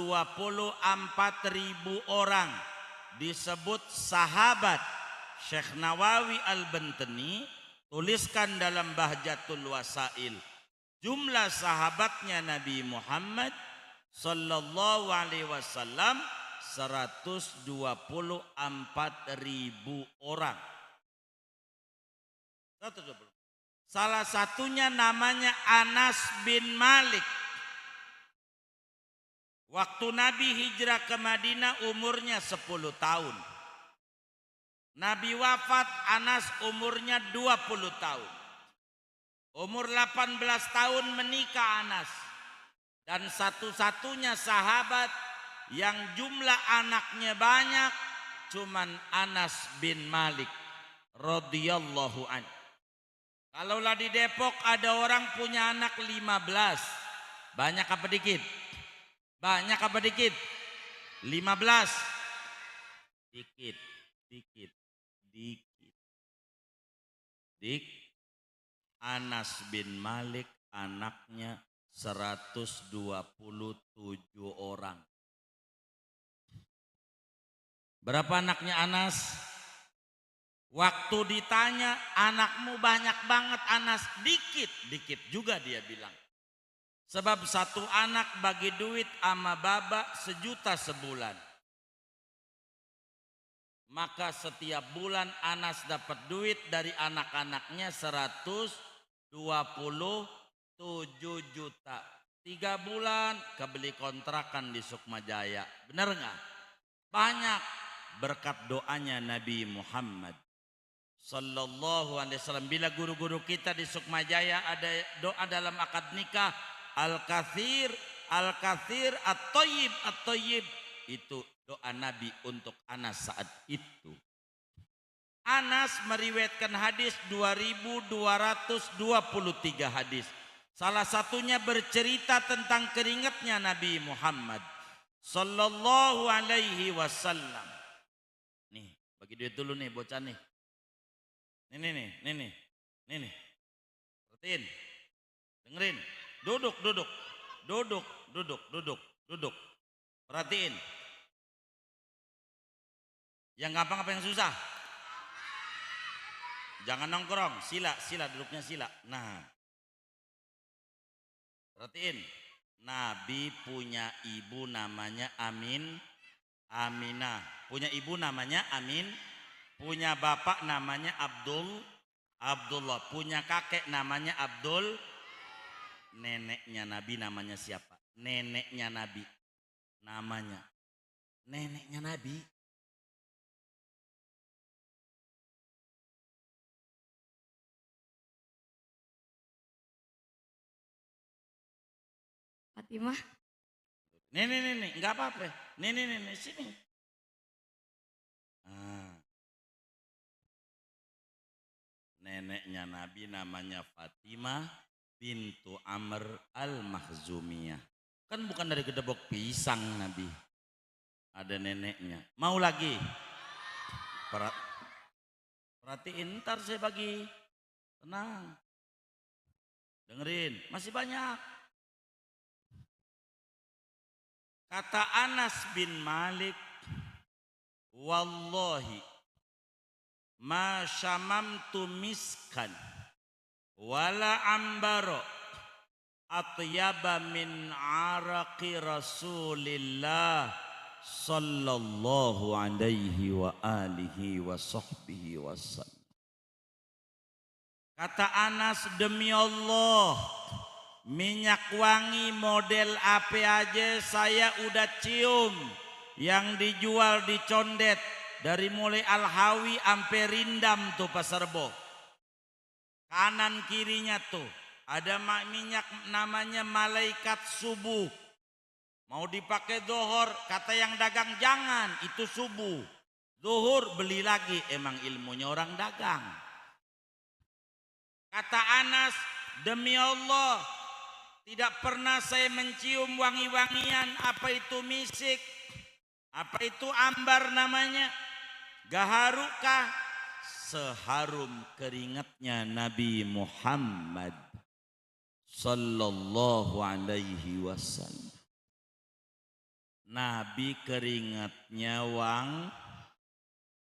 orang. Disebut sahabat. Syekh Nawawi Al-Bantani tuliskan dalam Bahjatul Wasail. Jumlah sahabatnya Nabi Muhammad sallallahu alaihi wasallam 124.000 orang. 120. Salah satunya namanya Anas bin Malik. Waktu Nabi hijrah ke Madinah umurnya 10 tahun. Nabi wafat Anas umurnya 20 tahun. Umur 18 tahun menikah Anas. Dan satu-satunya sahabat yang jumlah anaknya banyak cuman Anas bin Malik radhiyallahu anhu. Kalaulah di Depok ada orang punya anak 15, banyak apa dikit? Banyak apa dikit? 15. Dikit, dikit, dikit. Anas bin Malik anaknya 127 orang. Berapa anaknya Anas? Waktu ditanya, anakmu banyak banget Anas. Dikit, dikit juga dia bilang. Sebab satu anak bagi duit ama baba 1 juta sebulan. Maka setiap bulan Anas dapat duit dari anak-anaknya 127 juta. 3 bulan kebeli kontrakan di Sukmajaya. Benar enggak? Banyak berkat doanya Nabi Muhammad sallallahu alaihi wasallam. Bila guru-guru kita di Sukmajaya ada doa dalam akad nikah, al-kathir, al-kathir, at-tayyib, at-tayyib. Itu doa Nabi untuk Anas saat itu. Anas meriwayatkan hadis 2223 hadis. Salah satunya bercerita tentang keringatnya Nabi Muhammad sallallahu alaihi wasallam. Nih, bagi duit dulu nih bocah nih. Nih. Perhatiin. Dengerin. Duduk. Perhatiin. Yang gampang apa yang susah? Jangan nongkrong, sila duduknya sila. Nah. Perhatiin. Nabi punya ibu namanya Aminah. Punya ibu namanya Amin. Punya bapak namanya Abdullah. Punya kakek namanya Abdul. Neneknya Nabi namanya siapa? Neneknya Nabi. Namanya. Neneknya Nabi. Fatimah. Nih, enggak apa-apa. Nih, sini. Neneknya Nabi namanya Fatimah bintu Amr al-Makhzumiyah. Kan bukan dari gedebok pisang Nabi. Ada neneknya. Mau lagi? Perhatiin, ntar saya bagi. Tenang. Dengerin, masih banyak. Kata Anas bin Malik, wallahi ma syamamtu miskan wala ambaro atyaba min araqi Rasulillah sallallahu alaihi wa alihi wa sahbihi wasallam. Kata Anas, demi Allah, minyak wangi model apa aja saya udah cium yang dijual di Condet, dari mulai Al-Hawi sampai Rindam tuh Pasar Rebo. Kanan kirinya tuh ada minyak namanya malaikat subuh. Mau dipakai dohor, kata yang dagang jangan, itu subuh. Zuhur beli lagi, emang ilmunya orang dagang. Kata Anas, demi Allah, tidak pernah saya mencium wangi-wangian, apa itu misik, apa itu ambar namanya, gaharukah, seharum keringatnya Nabi Muhammad sallallahu alaihi wasallam. Nabi keringatnya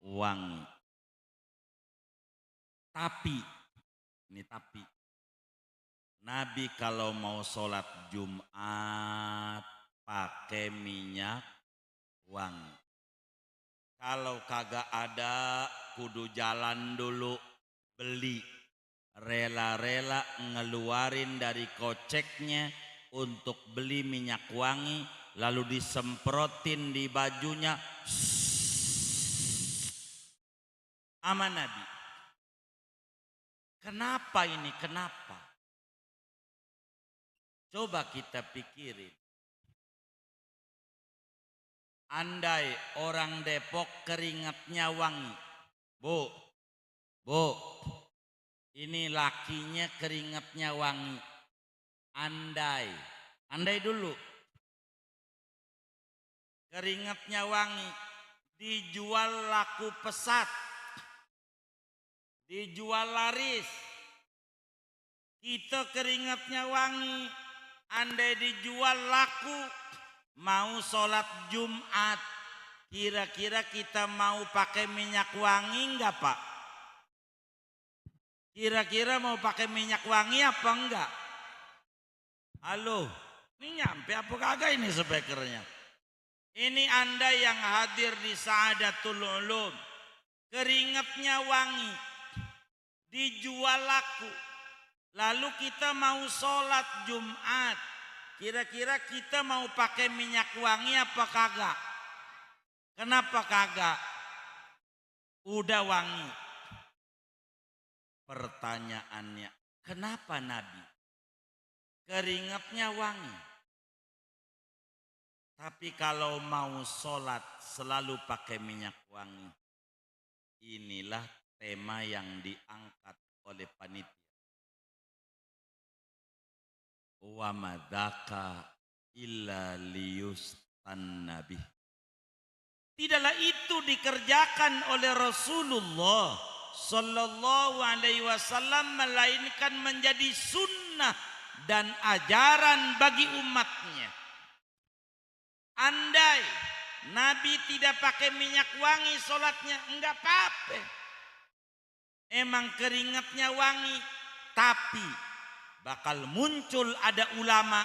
wangi. Tapi, ini tapi, Nabi kalau mau sholat Jumat pakai minyak wangi. Kalau kagak ada, kudu jalan dulu beli. Rela-rela ngeluarin dari koceknya untuk beli minyak wangi, lalu disemprotin di bajunya sama Nabi. Kenapa ini? Kenapa? Coba kita pikirin. Andai orang Depok keringatnya wangi. Bu, ini lakinya keringatnya wangi. Andai dulu. Keringatnya wangi, dijual laku pesat, dijual laris. Kita keringatnya wangi, andai dijual laku, mau sholat Jumat, kira-kira kita mau pakai minyak wangi enggak Pak? Kira-kira mau pakai minyak wangi apa enggak? Halo, ini nyampe apa kagak ini speakernya? Ini Anda yang hadir di Saadatul Ulum, keringatnya wangi, dijual laku. Lalu kita mau sholat Jumat, kira-kira kita mau pakai minyak wangi apa kagak? Kenapa kagak? Udah wangi. Pertanyaannya, kenapa Nabi keringatnya wangi? Tapi kalau mau sholat selalu pakai minyak wangi. Inilah tema yang diangkat oleh panitia. Wa madzaka illa liyustan nabi. Tidaklah itu dikerjakan oleh Rasulullah sallallahu alaihi wasallam, melainkan menjadi sunnah dan ajaran bagi umatnya. Andai Nabi tidak pakai minyak wangi sholatnya, enggak apa-apa. Emang keringatnya wangi, tapi bakal muncul ada ulama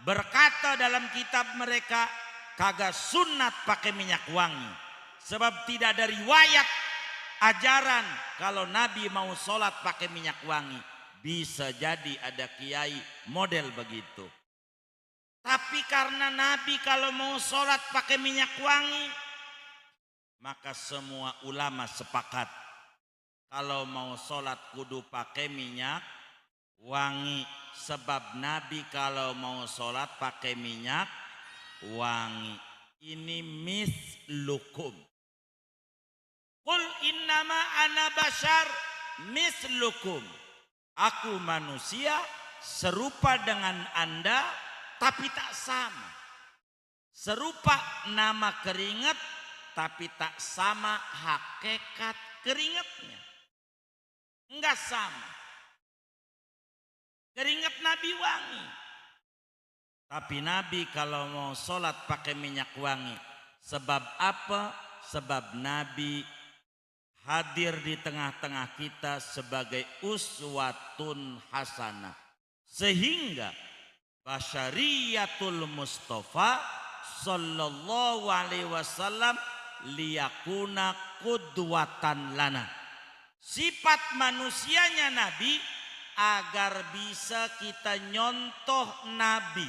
berkata dalam kitab mereka, kagak sunat pakai minyak wangi. Sebab tidak ada riwayat ajaran kalau Nabi mau sholat pakai minyak wangi. Bisa jadi ada kiai model begitu. Tapi karena Nabi kalau mau sholat pakai minyak wangi, maka semua ulama sepakat kalau mau sholat kudu pakai minyak wangi. Sebab Nabi kalau mau sholat pakai minyak wangi. Ini mislukum. Qul innama ana bashar mislukum. Aku manusia serupa dengan Anda, tapi tak sama. Serupa nama keringat, tapi tak sama hakikat keringatnya. Enggak sama. Keringat Nabi wangi. Tapi Nabi kalau mau sholat pakai minyak wangi. Sebab apa? Sebab Nabi hadir di tengah-tengah kita sebagai uswatun hasanah. Sehingga Basyariyatul Mustafa sallallahu alaihi wasallam liyakuna qudwatan lana. Sifat manusianya Nabi agar bisa kita nyontoh Nabi.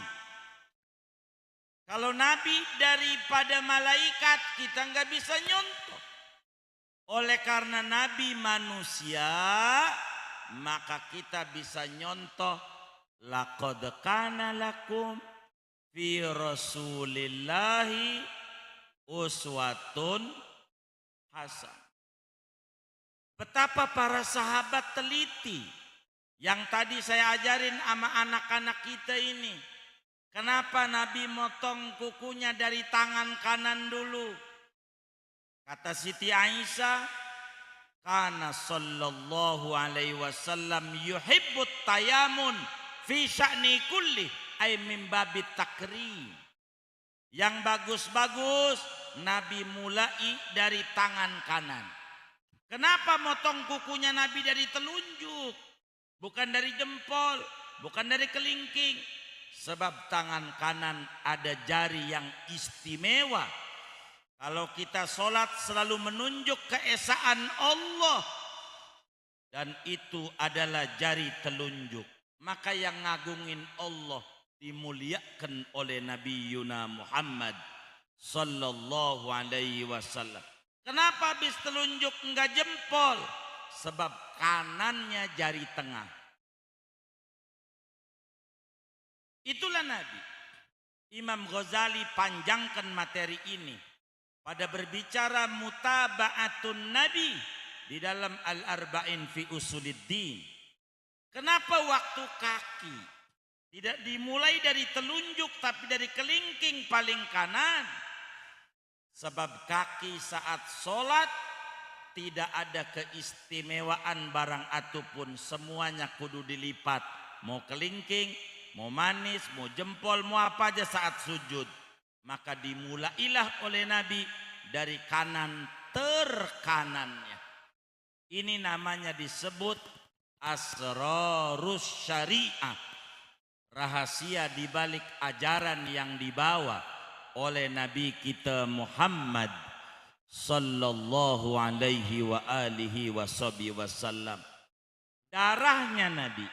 Kalau Nabi daripada malaikat kita nggak bisa nyontoh. Oleh karena Nabi manusia, maka kita bisa nyontoh. Laqad kana lakum fi Rasulillahi uswatun hasan. Betapa para sahabat teliti yang tadi saya ajarin sama anak-anak kita ini. Kenapa Nabi motong kukunya dari tangan kanan dulu? Kata Siti Aisyah, kana sallallahu alaihi wasallam yuhibbut tayamun fi sya'ni kulli ay min babit takrim. Yang bagus-bagus Nabi mulai dari tangan kanan. Kenapa motong kukunya Nabi dari telunjuk? Bukan dari jempol, bukan dari kelingking. Sebab tangan kanan ada jari yang istimewa. Kalau kita sholat selalu menunjuk keesaan Allah. Dan itu adalah jari telunjuk. Maka yang ngagungin Allah dimuliakan oleh Nabi Yuna Muhammad sallallahu alaihi wasallam. Kenapa habis telunjuk enggak jempol? Sebab kanannya jari tengah. Itulah Nabi. Imam Ghazali panjangkan materi ini pada berbicara mutaba'atun Nabi di dalam Al-Arba'in fi Usuluddin. Kenapa waktu kaki tidak dimulai dari telunjuk tapi dari kelingking paling kanan? Sebab kaki saat sholat tidak ada keistimewaan barang ataupun semuanya kudu dilipat. Mau kelingking, mau manis, mau jempol, mau apa aja saat sujud. Maka dimulailah oleh Nabi dari kanan terkanannya. Ini namanya disebut asrarus syariah. Rahasia di balik ajaran yang dibawa oleh Nabi kita Muhammad sallallahu alaihi wa alihi wasallam. Darahnya Nabi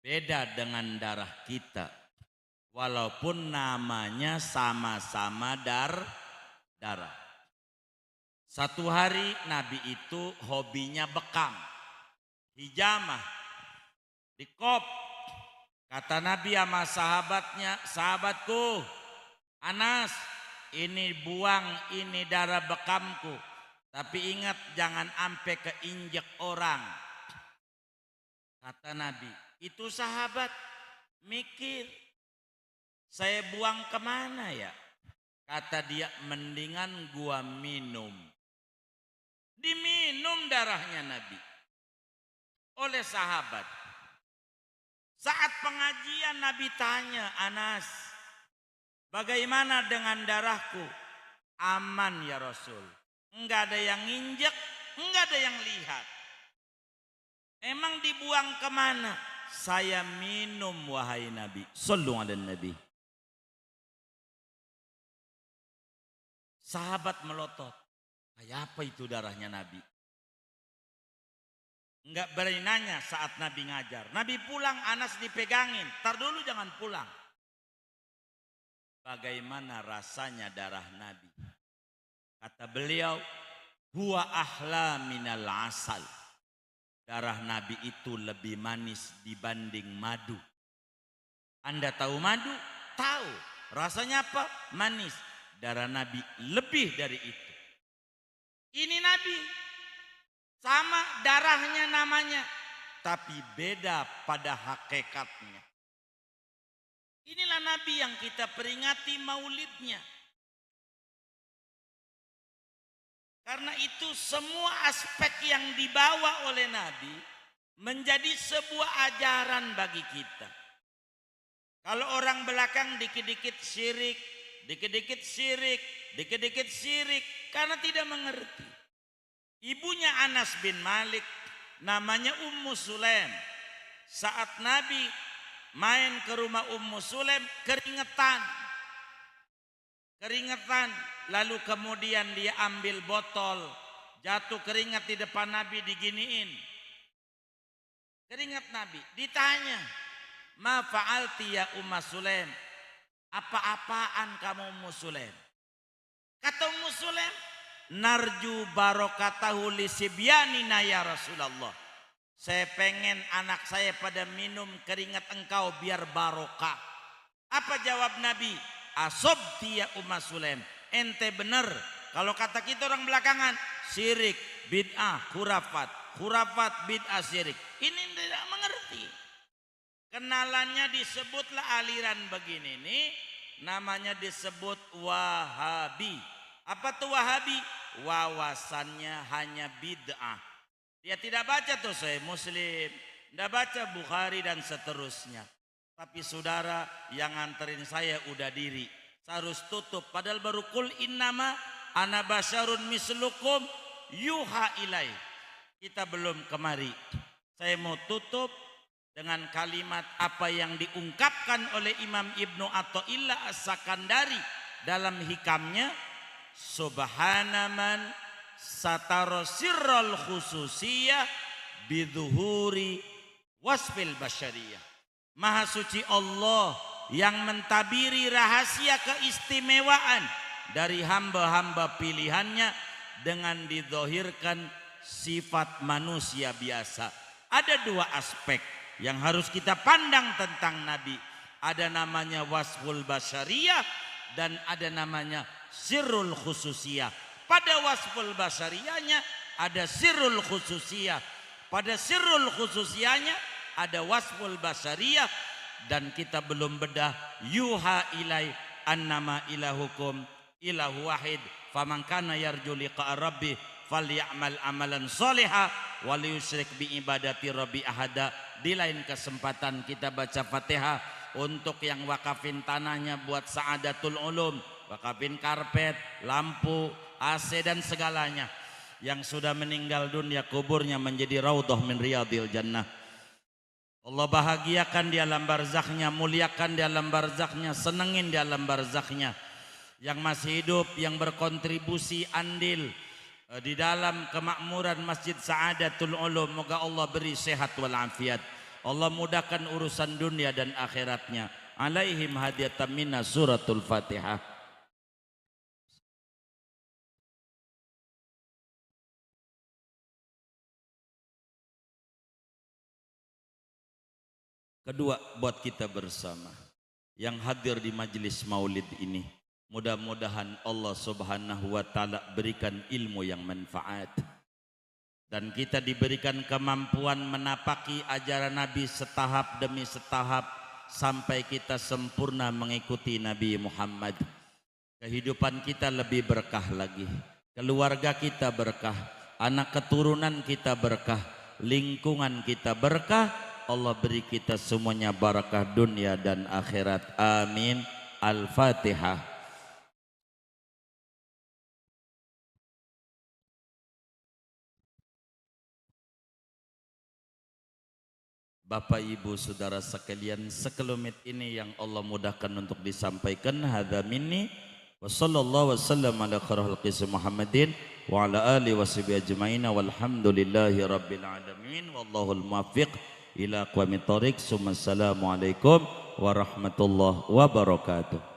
beda dengan darah kita. Walaupun namanya sama-sama darah. Satu hari Nabi itu hobinya bekam. Hijamah. Dikop. Kata Nabi sama sahabatnya, sahabatku, Anas, ini buang, ini darah bekamku. Tapi ingat jangan ampe keinjek orang. Kata Nabi, itu sahabat mikir, saya buang kemana ya? Kata dia, mendingan gua minum. Diminum darahnya Nabi oleh sahabat. Saat pengajian Nabi tanya, Anas, bagaimana dengan darahku? Aman ya Rasul. Enggak ada yang nginjek, enggak ada yang lihat. Emang dibuang kemana? Saya minum wahai Nabi. Sallu ala Nabi. Sahabat melotot. Kayak apa itu darahnya Nabi? Enggak berani nanya saat Nabi ngajar. Nabi pulang, Anas dipegangin. Tar dulu jangan pulang. Bagaimana rasanya darah Nabi? Kata beliau, huwa ahla minal asal. Darah Nabi itu lebih manis dibanding madu. Anda tahu madu? Tahu. Rasanya apa? Manis. Darah Nabi lebih dari itu. Ini Nabi. Sama darahnya namanya. Tapi beda pada hakikatnya. Inilah Nabi yang kita peringati maulidnya. Karena itu semua aspek yang dibawa oleh Nabi menjadi sebuah ajaran bagi kita. Kalau orang belakang dikit-dikit syirik, dikit-dikit syirik, dikit-dikit syirik karena tidak mengerti. Ibunya Anas bin Malik namanya Ummu Sulaim. saat Nabi main ke rumah Ummu Sulaim keringetan. Lalu kemudian dia ambil botol, jatuh keringat di depan Nabi, diginiin. Keringat Nabi, ditanya, "Ma fa'alti ya Ummu Sulaim?" Apa-apaan kamu Ummu Sulaim? Kata Ummu Sulaim, "Narju barokatahu li sibyanina ya Rasulullah." Saya pengen anak saya pada minum keringat engkau biar barokah. Apa jawab Nabi? "Asobti ya Ummu Sulaim." Ente bener. Kalau kata kita orang belakangan, syirik, bid'ah, khurafat, bid'ah, syirik. Ini tidak mengerti. Kenalannya disebutlah aliran begini nih, namanya disebut Wahabi. Apa tuh Wahabi? Wawasannya hanya bid'ah. Dia tidak baca tuh Sahih Muslim, tidak baca Bukhari dan seterusnya. Tapi saudara yang nganterin saya udah diri, saya harus tutup. Padahal baru kul innama ana basyarun mislukum yuha ilai. Kita belum kemari. Saya mau tutup dengan kalimat apa yang diungkapkan oleh Imam Ibnu Athaillah As-Sakandari dalam hikamnya, subhanaman satara sirral khususiyah bidhuhuri wasfil basyariyah. Maha suci Allah yang mentabiri rahasia keistimewaan dari hamba-hamba pilihannya dengan didohirkan sifat manusia biasa. Ada dua aspek yang harus kita pandang tentang Nabi. Ada namanya wasful basyariyah dan ada namanya sirrul khususiyah. Pada wasful basyariyahnya ada sirrul khususiyah. Pada sirrul khususiyahnya ada wasful basyariyah. Dan kita belum bedah yuha ilai annama ilahukum ilahu wahid faman kana yarju liqa rabbih falyamal amalan sholiha wal yusyrik bi ibadati rabbi ahada. Di lain kesempatan kita baca Fatihah untuk yang wakafin tanahnya buat Sa'adatul Ulum, wakafin karpet, lampu, AC dan segalanya. Yang sudah meninggal dunia kuburnya menjadi raudhah min riyadil jannah. Allah bahagiakan di alam barzakhnya, muliakan di alam barzakhnya, senengin di alam barzakhnya. Yang masih hidup, yang berkontribusi andil di dalam kemakmuran Masjid Sa'adatul Ulum, moga Allah beri sehat walafiat. Allah mudahkan urusan dunia dan akhiratnya. Alaihim hadiyatan minna suratul Fatihah. Kedua, buat kita bersama yang hadir di majelis maulid ini, mudah-mudahan Allah Subhanahu wa taala berikan ilmu yang manfaat dan kita diberikan kemampuan menapaki ajaran Nabi setahap demi setahap sampai kita sempurna mengikuti Nabi Muhammad. Kehidupan kita lebih berkah lagi, keluarga kita berkah, anak keturunan kita berkah, lingkungan kita berkah. Allah beri kita semuanya barakah dunia dan akhirat. Amin. Al-Fatihah. Bapak Ibu Saudara sekalian, sekelumit ini yang Allah mudahkan untuk disampaikan. Hadza minni wa sallallahu wasallam ala khairil khalqi Muhammadin wa ala alihi washabihi ajmain walhamdulillahi rabbil alamin wallahul muwaffiq ila aqwamit thoriq. Assalamualaikum warahmatullahi wabarakatuh.